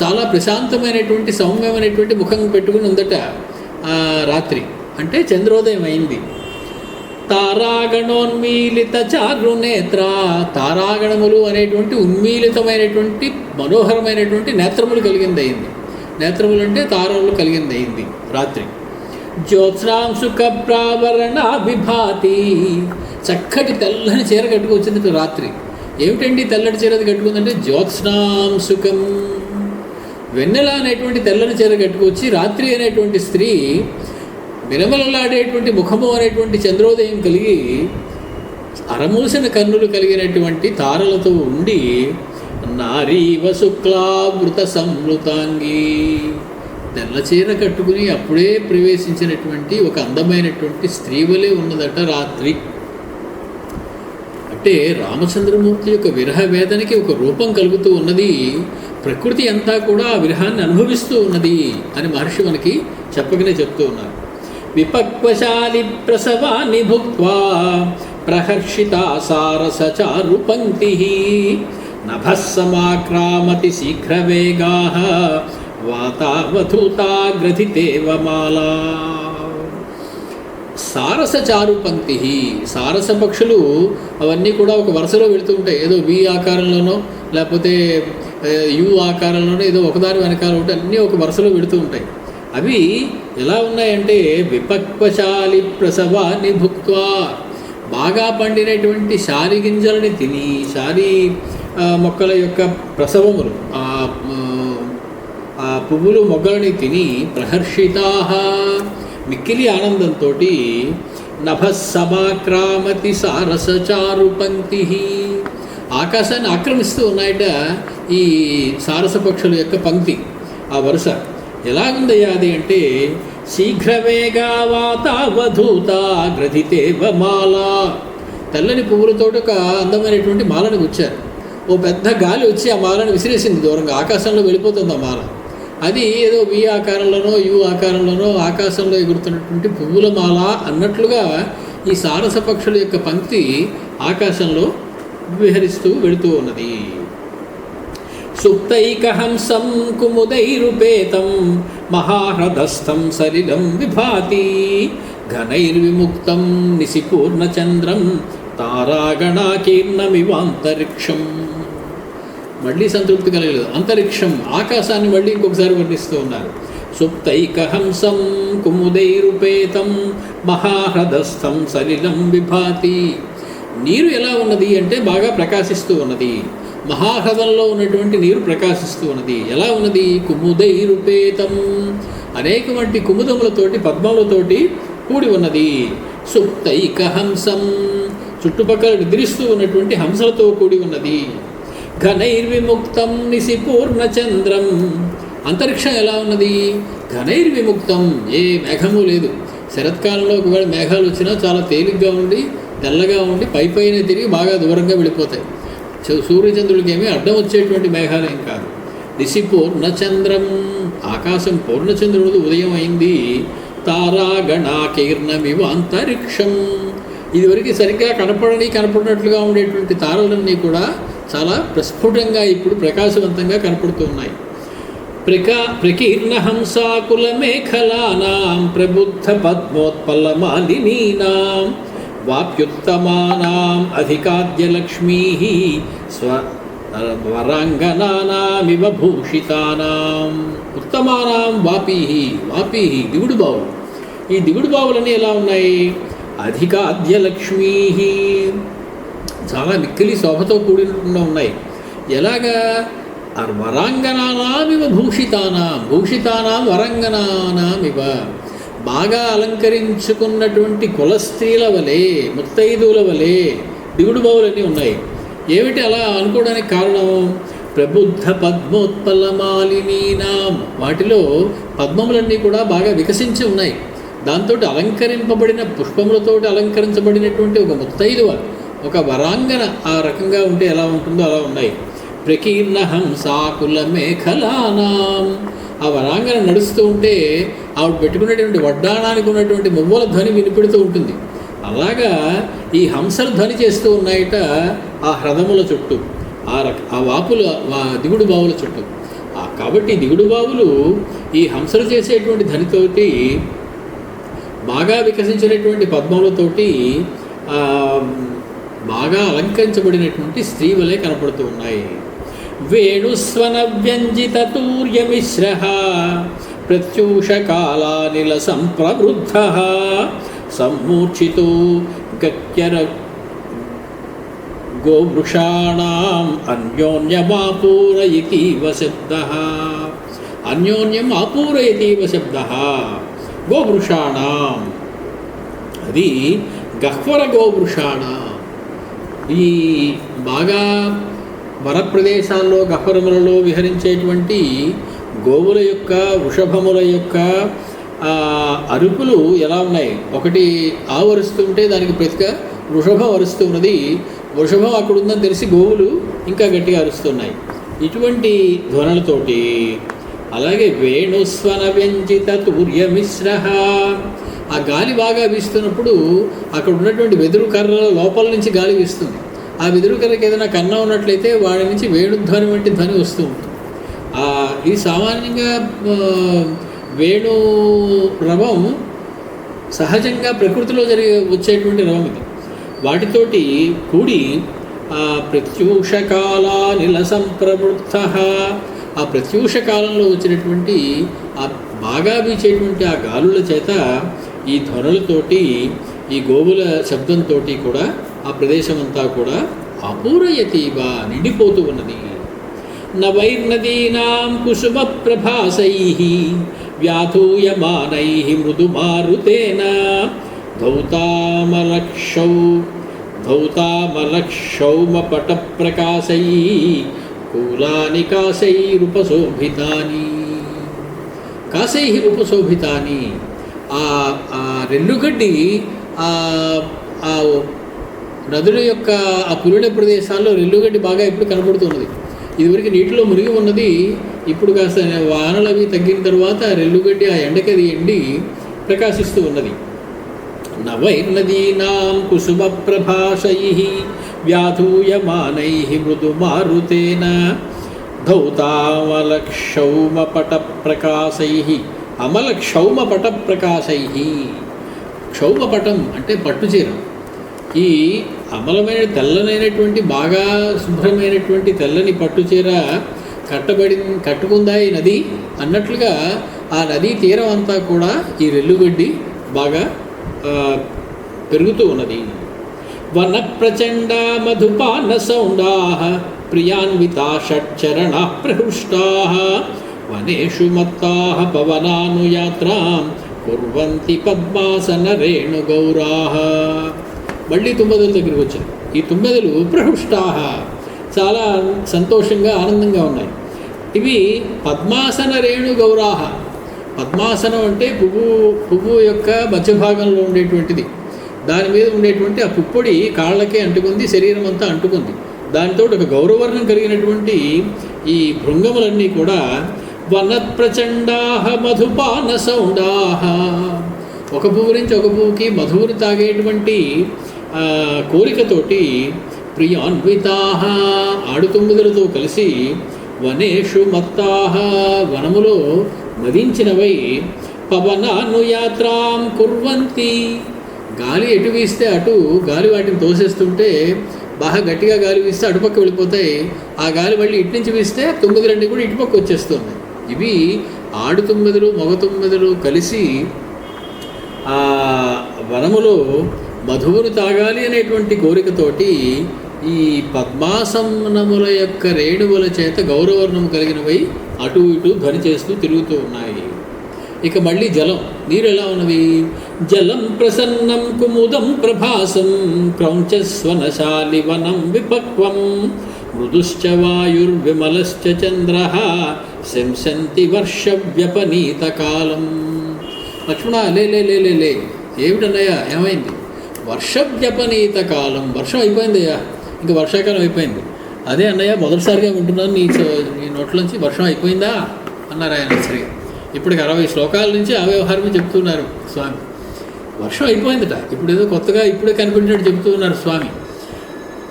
చాలా ప్రశాంతమైనటువంటి సౌమ్యమైనటువంటి ముఖం పెట్టుకుని ఉందట రాత్రి, అంటే చంద్రోదయం అయింది. తారాగణోన్మీలిత చారునేత్ర, తారాగణములు అనేటువంటి ఉన్మీలితమైనటువంటి మనోహరమైనటువంటి నేత్రములు కలిగింది అయింది. నేత్రములు అంటే తారలు కలిగింది అయింది రాత్రి. జ్యోత్స్నాంశుక ప్రావరణ విభాతి, చక్కటి తెల్లని చీర కట్టుకొచ్చింది రాత్రి. ఏమిటండి తెల్లటి చీర కట్టుకుందంటే జ్యోత్స్నాంశుకం, వెన్నెల అనేటువంటి తెల్లని చీర కట్టుకొచ్చి రాత్రి అనేటువంటి స్త్రీ విలమలలాడేటువంటి ముఖము అనేటువంటి చంద్రోదయం కలిగి అరమూసిన కన్నులు కలిగినటువంటి తారలతో ఉండి నారీవ శుక్లావృత సంవృతాంగి, తెల్ల చీర కట్టుకుని అప్పుడే ప్రవేశించినటువంటి ఒక అందమైనటువంటి స్త్రీ వలె ఉన్నదట రాత్రి. అంటే రామచంద్రమూర్తి యొక్క విరహ వేదనకి ఒక రూపం కలుగుతూ ఉన్నది. ప్రకృతి అంతా కూడా ఆ విరహాన్ని అనుభవిస్తూ ఉన్నది అని మహర్షి మనకి చెప్పకనే చెప్తూ ఉన్నారు. విపక్వశాలి ప్రసవాన్ని భుక్త్వా ప్రహర్షితా సారస చారు పంక్తి నభస్సమాక్రామతి శీఘ్రవేగాః వాతావధూతా గ్రథితేవ మాలా. సారస చారు పంక్తి, సారస పక్షులు అవన్నీ కూడా ఒక వరుసలో వెళుతూ ఉంటాయి. ఏదో వి ఆకారంలోనో లేకపోతే యు ఆకారంలోనో ఏదో ఒకదాని వెనకాల ఉంటే అన్నీ ఒక వరుసలో వెళుతూ ఉంటాయి. అవి ఎలా ఉన్నాయంటే విపక్వశాలి ప్రసవాన్ని భుక్త్వా, బాగా పండినటువంటి శారి గింజలని తిని, శారి మొక్కల యొక్క ప్రసవములు, ఆ పువ్వులు మొగ్గలని తిని ప్రహర్షితాః, మిక్కిలి ఆనందంతో నభస్సమాక్రామతి సారస చారు పంక్తి, ఆకాశాన్ని ఆక్రమిస్తూ ఉన్నాయట ఈ సారస పక్షుల యొక్క పంక్తి, ఆ వరుస. ఎలాగుందయ్యా అది అంటే శీఘ్రవేగా వాతావధూత గ్రథితేవ మాల, తెల్లని పువ్వులతో ఒక అందమైనటువంటి మాలను గుచ్చారు. ఓ పెద్ద గాలి వచ్చి ఆ మాలను విసిరేసింది దూరంగా, ఆకాశంలో వెళ్ళిపోతుంది ఆ మాల. అది ఏదో వి ఆకారంలోనో యు ఆకారంలోనో ఆకాశంలో ఎగురుతున్నటువంటి పువ్వుల మాల అన్నట్లుగా ఈ సారస పక్షుల యొక్క పంక్తి ఆకాశంలో విహరిస్తూ వెళుతూ ఉన్నది. సుప్తైకహంసం కుముదైరుపేతం మహాహ్రదస్థం సలిలం విభాతి ఘనైర్విముక్తం నిశిపూర్ణచంద్రం తారాగణాకీర్ణమివాంతరిక్షం. మళ్ళీ సంతృప్తి కలగలేదు. అంతరిక్షం, ఆకాశాన్ని మళ్ళీ ఇంకొకసారి వర్ణిస్తూ ఉన్నారు. సుప్తైకహంసం కుముదైరుపేతం మహాహ్రదస్థం సలిలం విభాతి. నీరు ఎలా ఉన్నది అంటే బాగా ప్రకాశిస్తూ ఉన్నది. మహాహ్రదంలో ఉన్నటువంటి నీరు ప్రకాశిస్తూ ఉన్నది. ఎలా ఉన్నది? కుముదైరుపేతం, అనేకమంటి కుముదములతోటి పద్మములతోటి కూడి ఉన్నది. సుప్తైకహంసం, చుట్టుపక్కల నిద్రిస్తూ ఉన్నటువంటి హంసలతో కూడి ఉన్నది. ఘనైర్విముక్తం నిశిపూర్ణచంద్రం, అంతరిక్షం ఎలా ఉన్నది? ఘనైర్విముక్తం, ఏ మేఘము లేదు. శరత్కాలంలో ఒకవేళ మేఘాలు వచ్చినా చాలా తేలిగ్గా ఉండి తెల్లగా ఉండి పైపైన తిరిగి బాగా దూరంగా వెళ్ళిపోతాయి. సూర్యచంద్రుడికి ఏమీ అడ్డం వచ్చేటువంటి మేఘాలు ఏం కాదు. నిశి పూర్ణచంద్రం, ఆకాశం పూర్ణచంద్రుడు ఉదయం అయింది. తారాగణాకీర్ణమివ అంతరిక్షం, ఇదివరకు సరిగ్గా కనపడినట్లుగా ఉండేటువంటి తారలన్నీ కూడా చాలా ప్రస్ఫుటంగా ఇప్పుడు ప్రకాశవంతంగా కనపడుతూ ఉన్నాయి. ప్రకీర్ణహంసాకులమేఖలానాం ప్రబుద్ధపద్మోత్పలమాలినీనాం వాప్యుత్తమానాం అధికాద్యలక్ష్మీః వరాంగనానామివ భూషితానాం. ఉత్తమానాం వాపీః. వాపీః దిగుడు బావులు. ఈ దిగుడు బావులన్నీ ఎలా ఉన్నాయి? అధికాద్యలక్ష్మీః చాలా మిక్కిలి శోభతో కూడినట్టుగా ఉన్నాయి. ఎలాగా? వరాంగనానామివ భూషితానాం. భూషితానాం వరంగనానామివ. బాగా అలంకరించుకున్నటువంటి కులస్త్రీల వలె, ముత్తైదువుల వలె దిగుడు బావులన్నీ ఉన్నాయి. ఏమిటి అలా అనుకోవడానికి కారణం? ప్రబుద్ధ పద్మోత్పలమాలినీనాం. వాటిలో పద్మములన్నీ కూడా బాగా వికసించి ఉన్నాయి. దాంతో అలంకరింపబడిన పుష్పములతోటి అలంకరించబడినటువంటి ఒక ముత్తైదువ, ఒక వరాంగన ఆ రకంగా ఉంటే ఎలా ఉంటుందో అలా ఉన్నాయి. ప్రకీర్ణహంసాకులమేఖలానాం. ఆ వరాంగన నడుస్తూ ఉంటే ఆవిడ పెట్టుకున్నటువంటి వడ్డాణానికి ఉన్నటువంటి మువ్వల ధ్వని వినిపెడుతూ ఉంటుంది. అలాగా ఈ హంసలు ధ్వని చేస్తూ ఉన్నాయట ఆ హ్రదముల చుట్టూ, ఆ వాపుల దిగుడు బావుల చుట్టూ. కాబట్టి దిగుడు బావులు ఈ హంసలు చేసేటువంటి ధ్వనితోటి, బాగా వికసించినటువంటి పద్మములతోటి బాగా అలంకరించబడినటువంటి స్త్రీ వలె కనపడుతూ ఉన్నాయి. వేణుస్వన వ్యంజిత తూర్యమిశ్ర ప్రత్యూషకాలానిల సంప్రవృద్ధ సమ్మూర్ఛితో గత్యర గోవృషాణాం అన్యోన్యమాపూరయతీవ శబ్దః. అన్యోన్యం ఆపూరయతీవ శబ్దః గోవృషాణాం. అది గహ్వర గోవృషాణాం. ఈ బాగా వనప్రదేశాల్లో గహ్వరములలో విహరించేటువంటి గోవుల యొక్క, వృషభముల యొక్క అరుపులు ఎలా ఉన్నాయి? ఒకటి ఆవు అరుస్తుంటే దానికి ప్రతిగా వృషభం అరుస్తూ ఉన్నది. వృషభం అక్కడ ఉందని తెలిసి గోవులు ఇంకా గట్టిగా అరుస్తున్నాయి. ఇటువంటి ధ్వనులతోటి. అలాగే వేణుస్వన వ్యంజిత తూర్యమిశ్ర. ఆ గాలి బాగా వీస్తున్నప్పుడు అక్కడ ఉన్నటువంటి వెదురు కర్రల లోపల నుంచి గాలి వీస్తుంది. ఆ వెదురు కర్రకి ఏదైనా కన్నం ఉన్నట్లయితే వాడి నుంచి వేణుధ్వని వంటి ధ్వని వస్తూ ఉంటుంది. ఇది సామాన్యంగా వేణు రవం సహజంగా ప్రకృతిలో వచ్చేటువంటి రవం ఇది. వాటితోటి కూడి ప్రత్యూషకాలానిల సంప్రవృద్ధ. ఆ ప్రత్యూష కాలంలో వచ్చినటువంటి ఆ బాగా వీచేటువంటి ఆ గాలుల చేత, ఈ ధ్వనులతోటి, ఈ గోవుల శబ్దంతో కూడా ఆ ప్రదేశం అంతా కూడా అపూరయతీవ నిండిపోతూ ఉన్నది. నవైర్నదీనాం కుసుమ ప్రభాసైః వ్యాధూయమానైః మృదుమారుతేన ధౌతామలక్షౌమపటప్రకాశైః కూలాని కాశైరుపశోభితాని. కాశైః ఉపశోభితాని. ఆ రెల్లుగడ్డి ఆ నదుల యొక్క ఆ పులిన ప్రదేశాల్లో రెల్లుగడ్డి బాగా ఇప్పుడు కనబడుతున్నది. ఇదివరకు నీటిలో మునిగి ఉన్నది. ఇప్పుడు కాస్త వానలు అవి తగ్గిన తర్వాత రెల్లుగడ్డి ఆ ఎండకది ఎండి ప్రకాశిస్తూ ఉన్నది. నవైర్నదీనాం కుసుమ ప్రభాసైః వ్యాధూయమానైః మృదుమారుతేన ధౌతామలక్షౌమపటప్రకాశైః. అమలక్షౌమపటప్రకాశైః. క్షౌమపటం అంటే పట్టుచీర. ఈ అమలమైన తెల్లనైనటువంటి బాగా శుభ్రమైనటువంటి తెల్లని పట్టుచీర కట్టుకుందా ఈ నది అన్నట్లుగా ఆ నదీ తీరం అంతా కూడా ఈ రెల్లుగడ్డి బాగా పెరుగుతూ ఉన్నది. వన ప్రచండ మధుపాన సౌండా ప్రియాన్వితా షట్చరణా ప్రహృష్టా వనేషు మత్తా పవనానుయాత్రాం కుర్వంతి పద్మాసన రేణుగౌరా. మళ్ళీ తుమ్మెదల దగ్గరికి వచ్చాయి. ఈ తుమ్మెదలు ప్రహృష్టా చాలా సంతోషంగా ఆనందంగా ఉన్నాయి. ఇవి పద్మాసన రేణుగౌరాహ. పద్మాసనం అంటే పువ్వు యొక్క మధ్య భాగంలో ఉండేటువంటిది. దాని మీద ఉండేటువంటి ఆ పుప్పొడి కాళ్ళకే అంటుకుంది, శరీరం అంతా అంటుకుంది. దానితో ఒక గౌరవర్ణం కలిగినటువంటి ఈ భృంగములన్నీ కూడా వనప్రచండాహ మధుపాన సౌండాహ. ఒక పువ్వు నుంచి ఒక పువ్వుకి మధువుని తాగేటువంటి కోరికతోటి ప్రియాన్వితాహ ఆడుతుమ్మిదలతో కలిసి వనేషు మత్తాహ వనములో మదించినవై పవనానుయాత్రాం కుర్వంతి గాలి ఎటు వీస్తే అటు గాలి వాటిని తోసేస్తుంటే బాగా గట్టిగా గాలి వీస్తే అటుపక్క వెళ్ళిపోతాయి. ఆ గాలి మళ్ళీ ఇటు నుంచి వీస్తే తుమ్మెదలన్నీ కూడా ఇటుపక్క వచ్చేస్తున్నాయి. ఇవి ఆడు తుమ్మెదలు మగ తుమ్మెదలు కలిసి ఆ వనములో మధువును తాగాలి అనేటువంటి కోరికతోటి ఈ పద్మాసనముల యొక్క రేణువుల చేత గౌరవర్ణము కలిగినవై అటు ఇటు ధ్వని చేస్తూ తిరుగుతూ ఉన్నాయి. ఇక మళ్ళీ జలం, నీరు ఎలా ఉన్నది? జలం ప్రసన్నం కుముదం ప్రభాసం క్రౌంచస్వనశాలి వనం విపక్వం మృదుశ్చ వాయుర్విమలశ్చ చంద్రః శంసంతి వర్షవ్యపనీత కాలం. లక్ష్మణ లే లే లే లే లే ఏమిటన్నయ్యా, ఏమైంది? వర్షవ్యపనీత కాలం, వర్షం అయిపోయిందయ్యా, ఇంకా వర్షాకాలం అయిపోయింది. అదే అన్నయ్య మొదటిసారిగా వింటున్నాను నీ నోట్లోంచి వర్షం అయిపోయిందా అన్నారు ఆయన. సరిగా ఇప్పటికి 60 శ్లోకాల నుంచి ఆ వ్యవహారమే చెప్తున్నారు స్వామి. వర్షం అయిపోయిందట, ఇప్పుడు ఏదో కొత్తగా ఇప్పుడే కనిపెట్టినట్టు చెప్తూ ఉన్నారు స్వామి.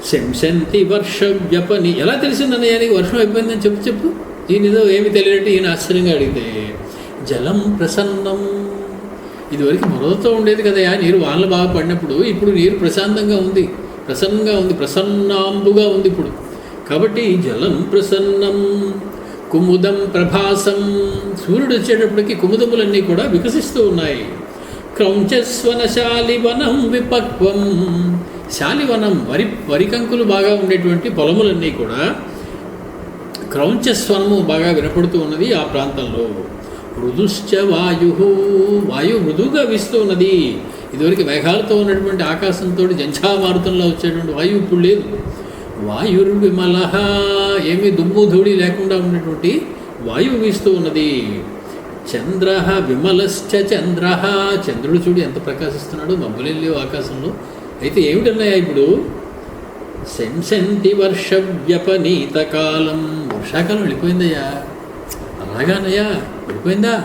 శంసంతి వర్షవ్యపని, ఎలా తెలిసిందన్నయ్య నీకు వర్షం అయిపోయిందని చెప్పు. ఈయన ఏదో ఏమి తెలియనట్టు ఈయన ఆశ్చర్యంగా అడిగితే, జలం ప్రసన్నం, ఇదివరకు మొదలతో ఉండేది కదయా నీరు, వానలు బాగా పడినప్పుడు. ఇప్పుడు నీరు ప్రశాంతంగా ఉంది, ప్రసన్నంగా ఉంది, ప్రసన్నాంబుగా ఉంది ఇప్పుడు. కాబట్టి జలం ప్రసన్నం కుముదం ప్రభాసం, సూర్యుడు వచ్చేటప్పటికి కుముదములన్నీ కూడా వికసిస్తూ ఉన్నాయి. క్రౌంచస్వనశాలివనం విపక్వం, శాలివనం వరికంకులు బాగా ఉండేటువంటి పొలములన్నీ కూడా క్రౌంచస్వనము బాగా వినపడుతూ ఉన్నది ఆ ప్రాంతంలో. మృదుశ్చ వాయు మృదువుగా వీస్తూ ఉన్నది. ఇదివరకు మేఘాలతో ఉన్నటువంటి ఆకాశంతో జంఝామారుతంలో వచ్చేటువంటి వాయువు ఇప్పుడు లేదు. వాయుర్విమల, ఏమీ దుమ్ము ధూళి లేకుండా ఉన్నటువంటి వాయువు వీస్తూ ఉన్నది. చంద్ర విమలశ్చ చంద్ర, చంద్రుడు చూడు ఎంత ప్రకాశిస్తున్నాడు, మబ్బులేం లేవు ఆకాశంలో. అయితే ఏమిటన్నాయా ఇప్పుడు? శంసంతి వర్షవ్యపనీత కాలం, వర్షాకాలం వెళ్ళిపోయిందయ్యా. అలాగానయ్యా వెళ్ళిపోయిందా?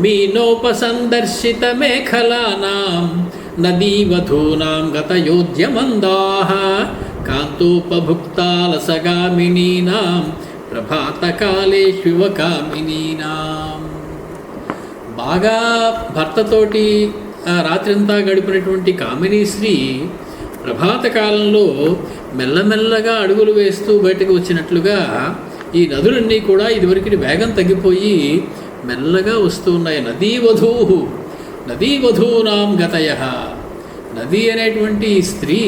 మీనోపసందర్శిత మేఖలానాం నదీవధూనాం గతయోధ్యమందాః కాంతోపభుక్తాలసగామినీనాం ప్రభాతకాలే శివకామినీనాం. బాగా భర్తతోటి రాత్రంతా గడిపినటువంటి కామినీ స్త్రీ ప్రభాత కాలంలో మెల్లమెల్లగా అడుగులు వేస్తూ బయటకు వచ్చినట్లుగా ఈ నదులన్నీ కూడా ఇదివరకు వేగం తగ్గిపోయి మెల్లగా వస్తూ ఉన్నాయి. నదీవధూనాం గతయః, నది అనేటువంటి స్త్రీ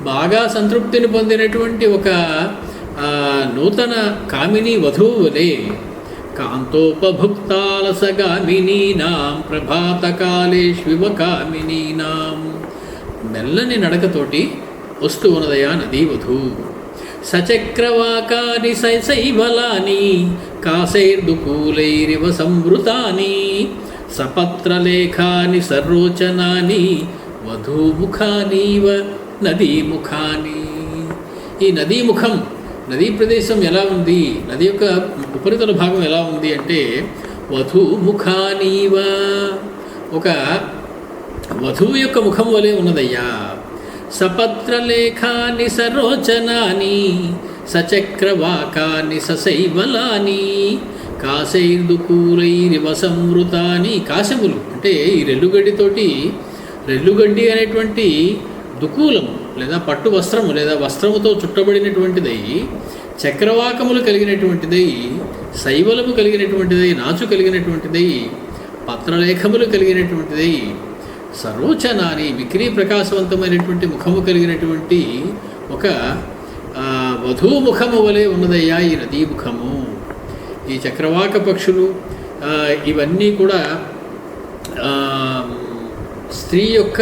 బాగా సంతృప్తిని పొందినటువంటి ఒక నూతన కామిని వధువు వలె కాంతోపభుక్తాలసగామినీనాం ప్రభాతకాలే శివకామినీనాం, మెల్లని నడకతోటి వస్తూ ఉన్నదయా నదీ వధువు. సచక్రవాకాని శైవలాని కాశైర్దుకూలైరివ సంవృతాని సపత్రలేఖాని సర్రోచనాని వధూముఖానీవ నదీముఖాని. ఈ నదీముఖం, నదీ ప్రదేశం ఎలా ఉంది, నది యొక్క ఉపరితల భాగం ఎలా ఉంది అంటే వధూముఖానీవ, ఒక వధువు యొక్క ముఖం వలె ఉన్నదయ్యా. సపత్రలేఖాని సరోచనాని సచక్రవాకాని సశైవలాని కాశైర్దుకూలైరివ సంవృతాని. కాశములు అంటే ఈ రెల్లుగడ్డితోటి, రెల్లుగడ్డి అనేటువంటి దుకూలము లేదా పట్టు వస్త్రము లేదా వస్త్రముతో చుట్టబడినటువంటిదై, చక్రవాకములు కలిగినటువంటిదై, శైవలము కలిగినటువంటిదై, నాచు కలిగినటువంటిదై, పత్రలేఖములు కలిగినటువంటిదై, సరోచనాని విక్రీ ప్రకాశవంతమైనటువంటి ముఖము కలిగినటువంటి ఒక వధూముఖము వలె ఉన్నదయ్యా ఈ నదీ ముఖము. ఈ చక్రవాక పక్షులు ఇవన్నీ కూడా స్త్రీ యొక్క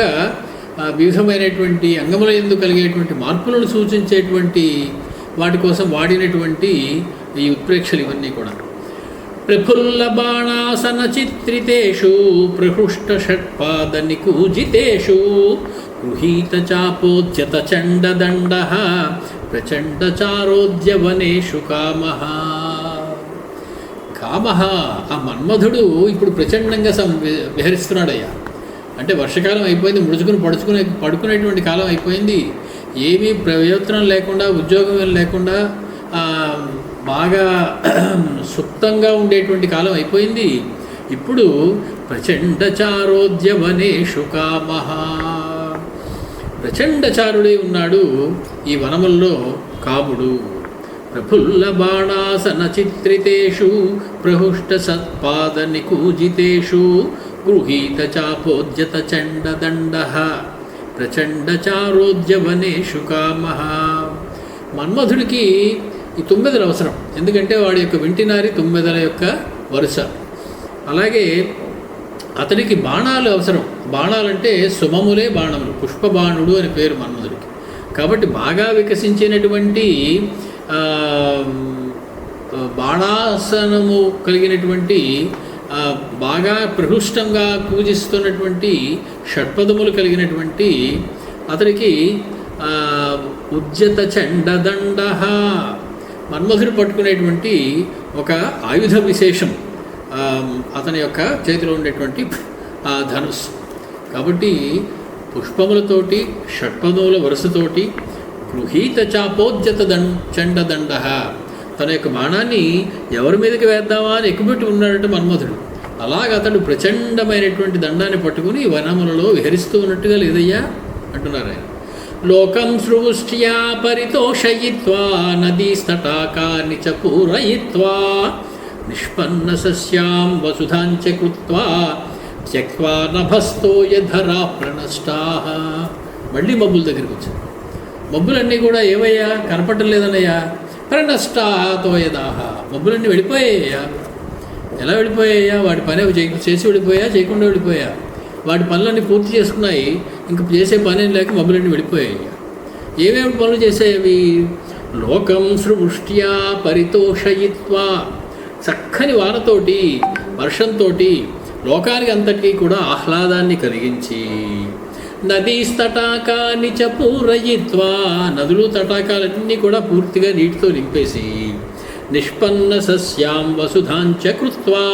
వివిధమైనటువంటి అంగముల యందు కలిగేటువంటి మార్పులను సూచించేటువంటి వాటి కోసం వాడినటువంటి ఈ ఉత్ప్రేక్షలు ఇవన్నీ కూడా. ప్రఫుల్ల బాణాసన చిత్రితేషు ప్రహృష్ట షట్పాద నికూజితేషు గృహీత చాపోద్యత చండదండ ప్రచండ చారోద్యవనేషు కామః. కామః, ఆ మన్మధుడు ఇప్పుడు ప్రచండంగా విహరిస్తున్నాడయ్యా. అంటే వర్షకాలం అయిపోయింది, ముడుచుకుని పడుకునేటువంటి కాలం అయిపోయింది. ఏమీ ప్రయోజనం లేకుండా, ఉద్యోగం లేకుండా బాగా సుప్తంగా ఉండేటువంటి కాలం అయిపోయింది. ఇప్పుడు ప్రచండచారోద్యవనేషు కామః, ప్రచండచారుడై ఉన్నాడు ఈ వనముల్లో కాముడు. ప్రఫుల్ల బాణాసన చిత్రితేషు ప్రహుష్ట సత్పాద నికూజితేషు గృహీత చాపోద్యత చండదండః ప్రచండచారోద్యవనేషు కామః. మన్మధుడికి ఈ తుమ్మెదలు అవసరం, ఎందుకంటే వాడి యొక్క వింటినారి తుమ్మెదల యొక్క వరుస. అలాగే అతనికి బాణాలు అవసరం. బాణాలంటే సుమములే బాణములు, పుష్పబాణుడు అని పేరు మన్మధుడికి. కాబట్టి బాగా వికసించినటువంటి బాణాసనము కలిగినటువంటి బాగా ప్రహృష్టంగా పూజిస్తున్నటువంటి షట్పదములు కలిగినటువంటి అతనికి ఉద్యత చండదండ, మన్మధుడు పట్టుకునేటువంటి ఒక ఆయుధ విశేషం అతని యొక్క చేతిలో ఉండేటువంటి ధనుస్సు. కాబట్టి పుష్పములతోటి షట్పదముల వరుసతోటి గృహీత చాపోద్యత చండదండ, తన యొక్క బాణాన్ని ఎవరి మీదకి వేద్దామా అని ఎక్కుపెట్టి ఉన్నాడట మన్మధుడు. అలాగ అతడు ప్రచండమైనటువంటి దండాన్ని పట్టుకుని వనములలో విహరిస్తూ ఉన్నట్టుగా లేదయ్యా అంటున్నారు ఆయన. లోకం సృష్ట్యా పరితోషయిత్వా నదీస్తటాకాని చ పూరయిత్వా నిష్పన్న సస్యాం వసుధాంచ కృత్వా త్యక్వా నభస్తోయధరా ప్రణష్టాః. మళ్ళీ మబ్బుల దగ్గరికి వచ్చారు. మబ్బులన్నీ కూడా ఏవయ్యా కనపడటం లేదన్నయ్యా. ప్రణష్టాతోయదాహ, మబ్బులన్నీ వెళ్ళిపోయాయ్యా. ఎలా వెళ్ళిపోయాయ్యా? వాటి పని చేసి వెళ్ళిపోయా, చేయకుండా వెళ్ళిపోయా. వాటి పనులన్నీ పూర్తి చేసుకున్నాయి, ఇంక చేసే పని లేక మబ్బులన్నీ వెళ్ళిపోయాయి. ఏమేమి పనులు చేసేవి? లోకం సృష్ట్యా పరితోషయిత్వా, చక్కని వానతోటి వర్షంతో లోకానికి అంతటికీ కూడా ఆహ్లాదాన్ని కలిగించి, నదీ తటాకాని చ పూరయిత్వా, నదులు తటాకాలన్నీ కూడా పూర్తిగా నీటితో నింపేసి, నిష్పన్న సస్యాం వసుధాంచ కృత్వా,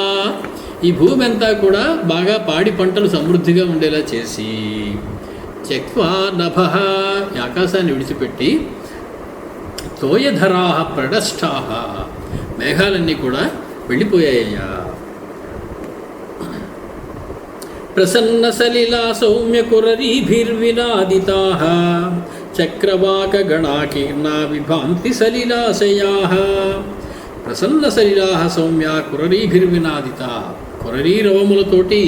ఈ భూమి అంతా కూడా బాగా పాడి పంటలు సమృద్ధిగా ఉండేలా చేసి, త్యక్వా నభః, ఆకాశాన్ని విడిచిపెట్టి, తోయధరాః ప్రణష్టాః, మేఘాలన్నీ కూడా వెళ్ళిపోయాయ్యా. ప్రసన్న సలిలా సౌమ్య కురరీభిర్వినాదితాః చక్రవాక గణాకీర్ణా విభాంతి సలిలాశయాః. ప్రసన్న సలిలాః సౌమ్య కురరీభిర్వినాదిత, కురరీ రవములతోటి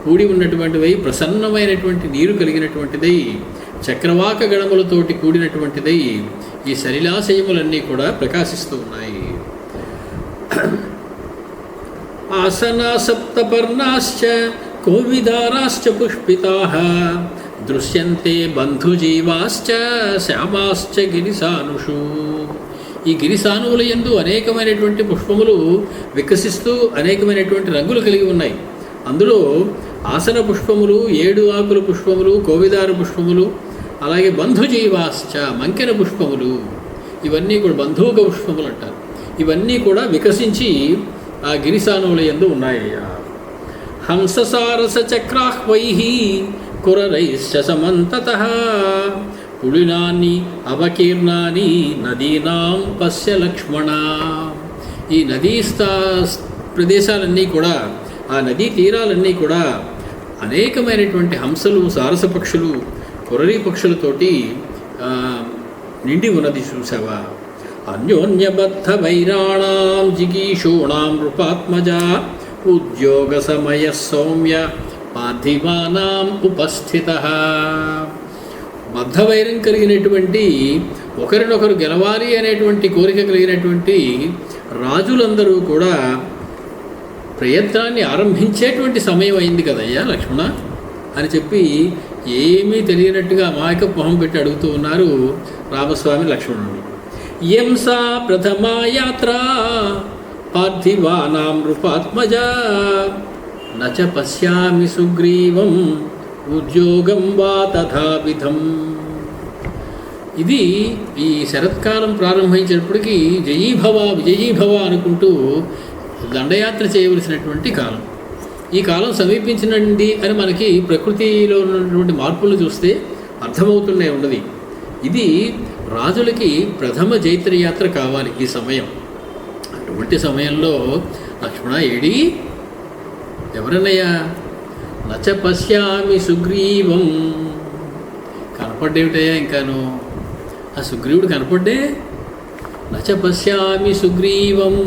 కూడి ఉన్నటువంటిదై, ప్రసన్నమైనటువంటి నీరు కలిగినటువంటిదై, చక్రవాక గణములతోటి కూడినటువంటిదై ఈ సలిలాశయములన్నీ కూడా ప్రకాశిస్తూ ఉన్నాయి. ఆసనా సప్తపర్ణాశ్చ కోవిదారాశ్చ పుష్పితాః దృశ్యంతే బంధుజీవాశ్చ శ్యామాశ్చ గిరిసానుషు. ఈ గిరిసానువుల యందు అనేకమైనటువంటి పుష్పములు వికసిస్తూ అనేకమైనటువంటి రంగులు కలిగి ఉన్నాయి. అందులో ఆసన పుష్పములు, 7 ఆకుల పుష్పములు, కోవిదారు పుష్పములు, అలాగే బంధుజీవాశ్చ మంకెన పుష్పములు, ఇవన్నీ కూడా బంధువుక పుష్పములు అంటారు. ఇవన్నీ కూడా వికసించి ఆ గిరిసానువుల యందు ఉన్నాయ్యా. హంససారస చక్రాహ్వైః కురరైశ్చ సమంతతః పులినాని అవకీర్ణాని నదీనాం పశ్య లక్ష్మణ. ఈ నదీ ప్రదేశాలన్నీ కూడా, ఆ నదీ తీరాలన్నీ కూడా అనేకమైనటువంటి హంసలు, సారస పక్షులు, కురరీ పక్షులతోటి నిండి ఉన్నది చూసావా. అన్యోన్యబద్ధ వైరాణాం జిగీషూణాం నృపాత్మజ ఉద్యోగ సమయ సౌమ్య పార్థివానాం ఉపస్థితః. బద్ధవైరం కలిగినటువంటి, ఒకరినొకరు గెలవాలి అనేటువంటి కోరిక కలిగినటువంటి రాజులందరూ కూడా ప్రయత్నాన్ని ఆరంభించేటువంటి సమయం అయింది కదయ్యా లక్ష్మణ అని చెప్పి ఏమీ తెలియనట్టుగా అమాయక మొహం పెట్టి అడుగుతూ ఉన్నారు రామస్వామి లక్ష్మణుడు. యం సా ప్రథమా యాత్ర పార్థివానాం నృపాత్మజ నచ పశ్యామి సుగ్రీవం ఉద్యోగం వా తథావిధం. ఇది ఈ శరత్కాలం ప్రారంభించినప్పటికీ జయీభవ విజయీభవ అనుకుంటూ దండయాత్ర చేయవలసినటువంటి కాలం. ఈ కాలం సమీపించినండి అని మనకి ప్రకృతిలో ఉన్నటువంటి మార్పులు చూస్తే అర్థమవుతూనే ఉన్నది. ఇది రాజులకి ప్రథమ జైత్రయాత్ర కావాలి ఈ సమయం. అటువంటి సమయంలో లక్ష్మణ ఏడి ఎవరన్నయ్యా? నచ పశ్యామి సుగ్రీవం. కనపడ్డేమిటయ్యా ఇంకాను? ఆ సుగ్రీవుడు కనపడ్డే. నచ పశ్యామి సుగ్రీవం.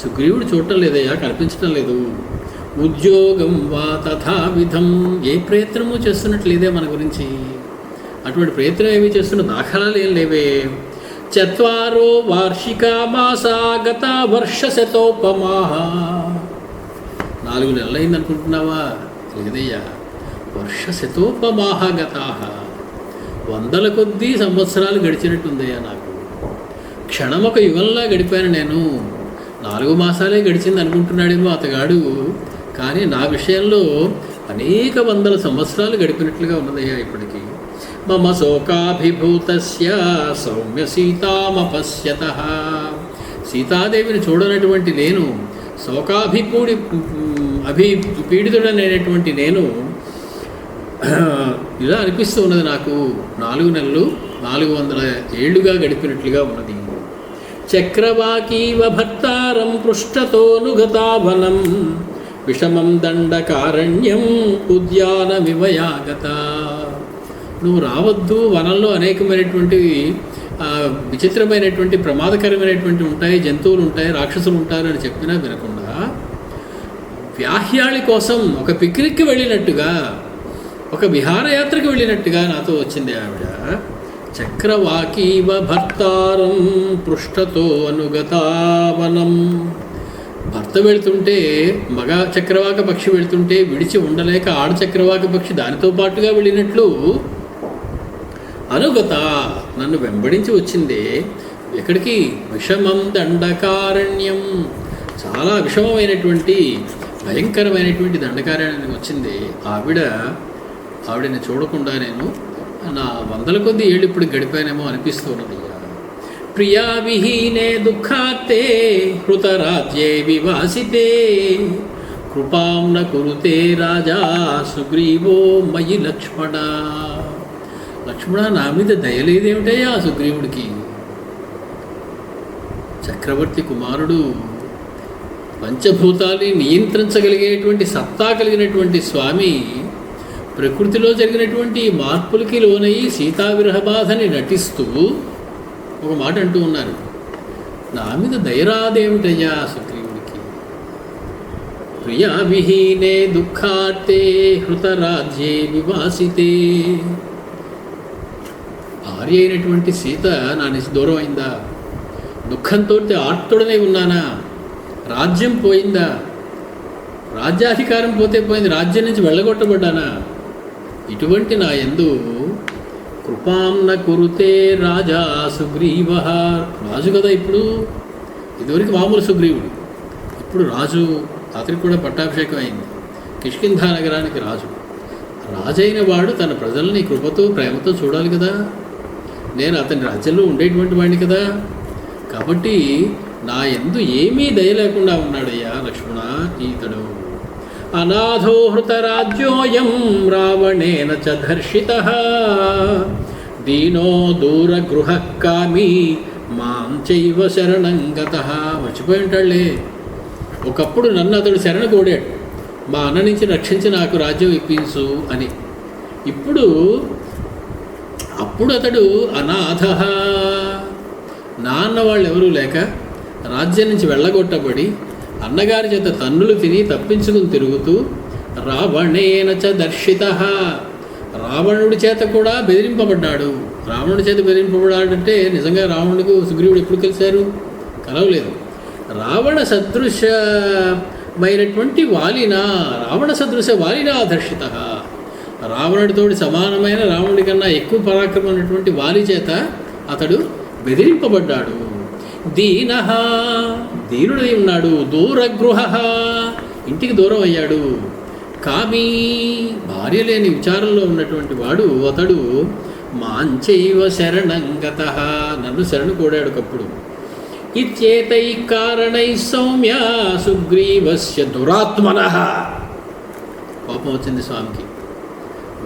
సుగ్రీవుడు చూడటం లేదయ్యా, కనిపించటం లేదు. ఉద్యోగం వా తథావిధం. ఏ ప్రయత్నము చేస్తున్నట్లేదే మన గురించి. అటువంటి ప్రయత్నం ఏమి చేస్తున్న దాఖలాలు ఏం లేవే. 4 వార్షికా మాసా గత వర్షశతోపమాః. 4 నెలలైంది అనుకుంటున్నావా? లేదయ్యా. వర్షశతోపమాః గతాః. 100ల కొద్దీ సంవత్సరాలు గడిచినట్టుందయ్యా నాకు. క్షణం ఒక యుగంలా గడిపాను నేను. 4 మాసాలే గడిచింది అనుకుంటున్నాడేమో అతగాడు. కానీ నా విషయంలో అనేక 100ల సంవత్సరాలు గడిపినట్లుగా ఉన్నదయ్యా ఇప్పటికీ. మమ శోకాభిభూతస్య సౌమ్య సీతామపశ్యతః. సీతాదేవిని చూడనటువంటి నేను, పీడితుడనేటువంటి నేను ఇలా అనిపిస్తూ ఉన్నది నాకు. 4 నెలలు 400 ఏళ్లుగా గడిపినట్లుగా ఉన్నది. చక్రవాకీవ భర్తారం పృష్ఠతోనుగతావనం విషమం దండకారణ్యం ఉద్యానమివయాగత. నువ్వు రావద్దు, వనంలో అనేకమైనటువంటి విచిత్రమైనటువంటి ప్రమాదకరమైనటువంటి ఉంటాయి, జంతువులు ఉంటాయి, రాక్షసులు ఉంటారు అని చెప్పినా వినకుండా వ్యాహ్యాళి కోసం ఒక పిక్నిక్కి వెళ్ళినట్టుగా, ఒక విహారయాత్రకు వెళ్ళినట్టుగా నాతో వచ్చింది ఆవిడ. చక్రవాకీవ భర్తారం పృష్ఠతో అనుగతావనం. భర్త వెళుతుంటే, మగ చక్రవాక పక్షి వెళుతుంటే విడిచి ఉండలేక ఆడ చక్రవాక పక్షి దానితో పాటుగా వెళ్ళినట్లు అనుగత నన్ను వెంబడించి వచ్చింది. ఎక్కడికి? విషమం దండకారణ్యం. చాలా విషమమైనటువంటి భయంకరమైనటువంటి దండకారణ్యానికి వచ్చింది ఆవిడని చూడకుండా నేను నా 100ల కొద్ది ఏళ్ళు ఇప్పుడు గడిపానేమో అనిపిస్తున్నది. ప్రియా విహీనే దుఃఖాతే హృతరాజ్యే వివాసితే కృపాం న కురుతే రాజా సుగ్రీవో మయి లక్ష్మణ. లక్ష్మణ, నా మీద దయలేదేమిటయ్యా ఆ సుగ్రీవుడికి? చక్రవర్తి కుమారుడు, పంచభూతాన్ని నియంత్రించగలిగేటువంటి సత్తా కలిగినటువంటి స్వామి ప్రకృతిలో జరిగినటువంటి మార్పులకి లోనయ్యి సీతావిరహ బాధని నటిస్తూ ఒక మాట అంటూ ఉన్నారు. నా మీద దయరాదేమిటయ్యా సుగ్రీవుడికి? ప్రియా విహీనే దుఃఖార్తే హృతరాజ్యే వివాసితే. భార్య అయినటువంటి సీత నా నుంచి దూరం అయిందా? దుఃఖంతో ఆర్తుడనే ఉన్నానా? రాజ్యం పోయిందా? రాజ్యాధికారం పోతే పోయింది, రాజ్యం నుంచి వెళ్ళగొట్టబడ్డానా? ఇటువంటి నా యందు కృపాం న కురుతే రాజా సుగ్రీవ. రాజు కదా ఇప్పుడు, ఇదివరకు మామూలు సుగ్రీవుడు, ఇప్పుడు రాజు. అతనికి కూడా పట్టాభిషేకం అయింది, కిష్కింధా నగరానికి రాజు. రాజైన వాడు తన ప్రజల్ని కృపతో ప్రేమతో చూడాలి కదా. నేను అతని రాజ్యంలో ఉండేటువంటి వాడిని కదా. కాబట్టి నా యందు ఏమీ దయ లేకుండా ఉన్నాడయ్యా లక్ష్మణ ఈతడు. అనాథో హృతరాజ్యోయం రావణేన చ ధర్షితః దీనో దూరగృహ కామి మాం చైవ శరణం గతః. మర్చిపోయి ఉంటాడులే, ఒకప్పుడు నన్ను అతడు శరణ కోడాడు, మా అన్న నుంచి రక్షించి నాకు రాజ్యం ఇప్పించు అని. అప్పుడు అతడు అనాథ, నాన్న వాళ్ళు ఎవరూ లేక రాజ్యం నుంచి వెళ్ళగొట్టబడి అన్నగారి చేత తన్నులు తిని తప్పించుకుని తిరుగుతూ రావణేన చ దర్శితః. రావణుడి చేత కూడా బెదిరింపబడ్డాడు. రావణుడి చేత బెదిరింపబడ్డాడంటే నిజంగా రావణుడికి సుగ్రీవుడు ఎప్పుడు కలిశారు? కలవలేదు. రావణ సదృశమైనటువంటి రావణ సదృశ వాలినా దర్శితః. రావణుడితోటి సమానమైన, రావణుడి కన్నా ఎక్కువ పరాక్రమమైనటువంటి వాలి చేత అతడు బెదిరింపబడ్డాడు. దీనః, దీనుడై ఉన్నాడు. దూరగృహ, ఇంటికి దూరం అయ్యాడు. కామీ, భార్య లేని విచారంలో ఉన్నటువంటి వాడు అతడు. మాంచైవ శరణం గతః, నన్ను శరణు కోడాడు ఒకప్పుడు. ఇత్యేతై కారణై సౌమ్య సుగ్రీవస్య దురాత్మనః. కోపం వచ్చింది స్వామికి.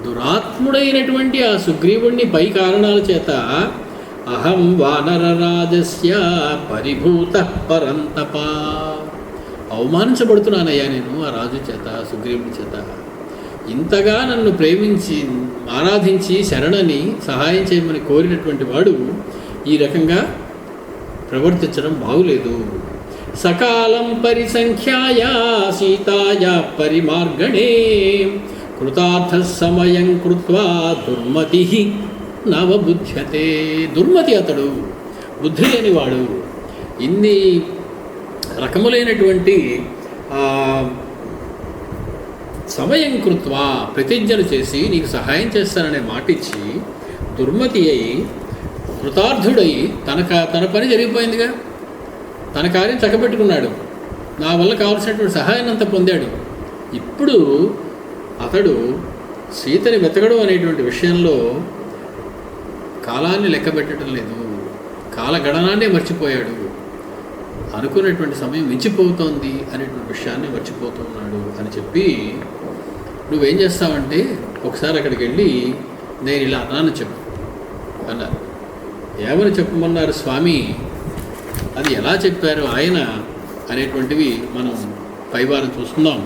దురాత్ముడైనటువంటి ఆ సుగ్రీవుడిని పై కారణాల చేత అహం వానరరాజస్య పరిభూత పరంతప. అవమానించబడుతున్నానయ్యా నేను ఆ రాజు చేత, సుగ్రీవుని చేత. ఇంతగా నన్ను ప్రేమించి ఆరాధించి శరణని సహాయం చేయమని కోరినటువంటి వాడు ఈ రకంగా ప్రవర్తించడం బాగులేదు. సకాలం పరిసంఖ్యాయ సీతాయ పరిమార్గణే కృతార్థ సమయం కృత్వా దుర్మతి నవబుధ్యతే. దుర్మతి అతడు, బుద్ధి లేనివాడు. ఇన్ని రకములైనటువంటి సమయం కృత్వా ప్రతిజ్ఞలు చేసి నీకు సహాయం చేస్తాననే మాటిచ్చి దుర్మతి అయి కృతార్థుడై తన పని జరిగిపోయిందిగా, తన కార్యం చక్కబెట్టుకున్నాడు, నా వల్ల కావలసినటువంటి సహాయాన్ని అంతా పొందాడు. ఇప్పుడు అతడు సీతని వెతకడం అనేటువంటి విషయంలో కాలాన్ని లెక్క పెట్టడం లేదు, కాలగణనాన్నే మర్చిపోయాడు. అనుకున్నటువంటి సమయం మించిపోతోంది అనేటువంటి విషయాన్ని మర్చిపోతున్నాడు అని చెప్పి, నువ్వేం చేస్తావంటే ఒకసారి అక్కడికి వెళ్ళి నేను ఇలా అన్నాను చెప్పు అన్నారు. ఏమని చెప్పమన్నారు స్వామి, అది ఎలా చెప్పారు ఆయన అనేటువంటివి మనం పైవారం చూస్తున్నాం.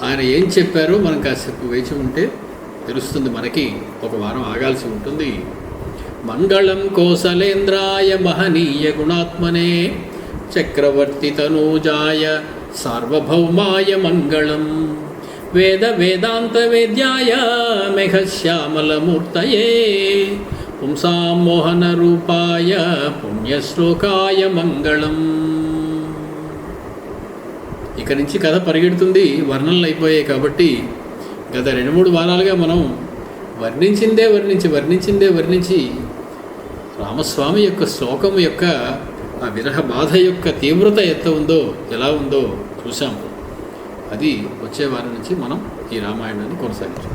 ఆయన ఏం చెప్పారో మనం కాసేపు వేచి ఉంటే తెలుస్తుంది మనకి, ఒక వారం ఆగాల్సి ఉంటుంది. మంగళం కోసలేంద్రాయ మహనీయ గుణాత్మనే చక్రవర్తి తనూజాయ సార్వభౌమాయ మంగళం వేద వేదాంత వేద్యాయ మేఘశ్యామలమూర్తయే పుంసాం మోహన రూపాయ పుణ్యశ్లోకాయ మంగళం. ఇక నుంచి కథ పరిగెడుతుంది, వర్ణనలు అయిపోయాయి కాబట్టి గత 2-3 వారాలుగా మనం వర్ణించిందే వర్ణించి రామస్వామి యొక్క శ్లోకము యొక్క ఆ విరహ బాధ యొక్క తీవ్రత ఎలా ఉందో చూసాం. అది వచ్చే వారం నుంచి మనం ఈ రామాయణాన్ని కొనసాగించాం.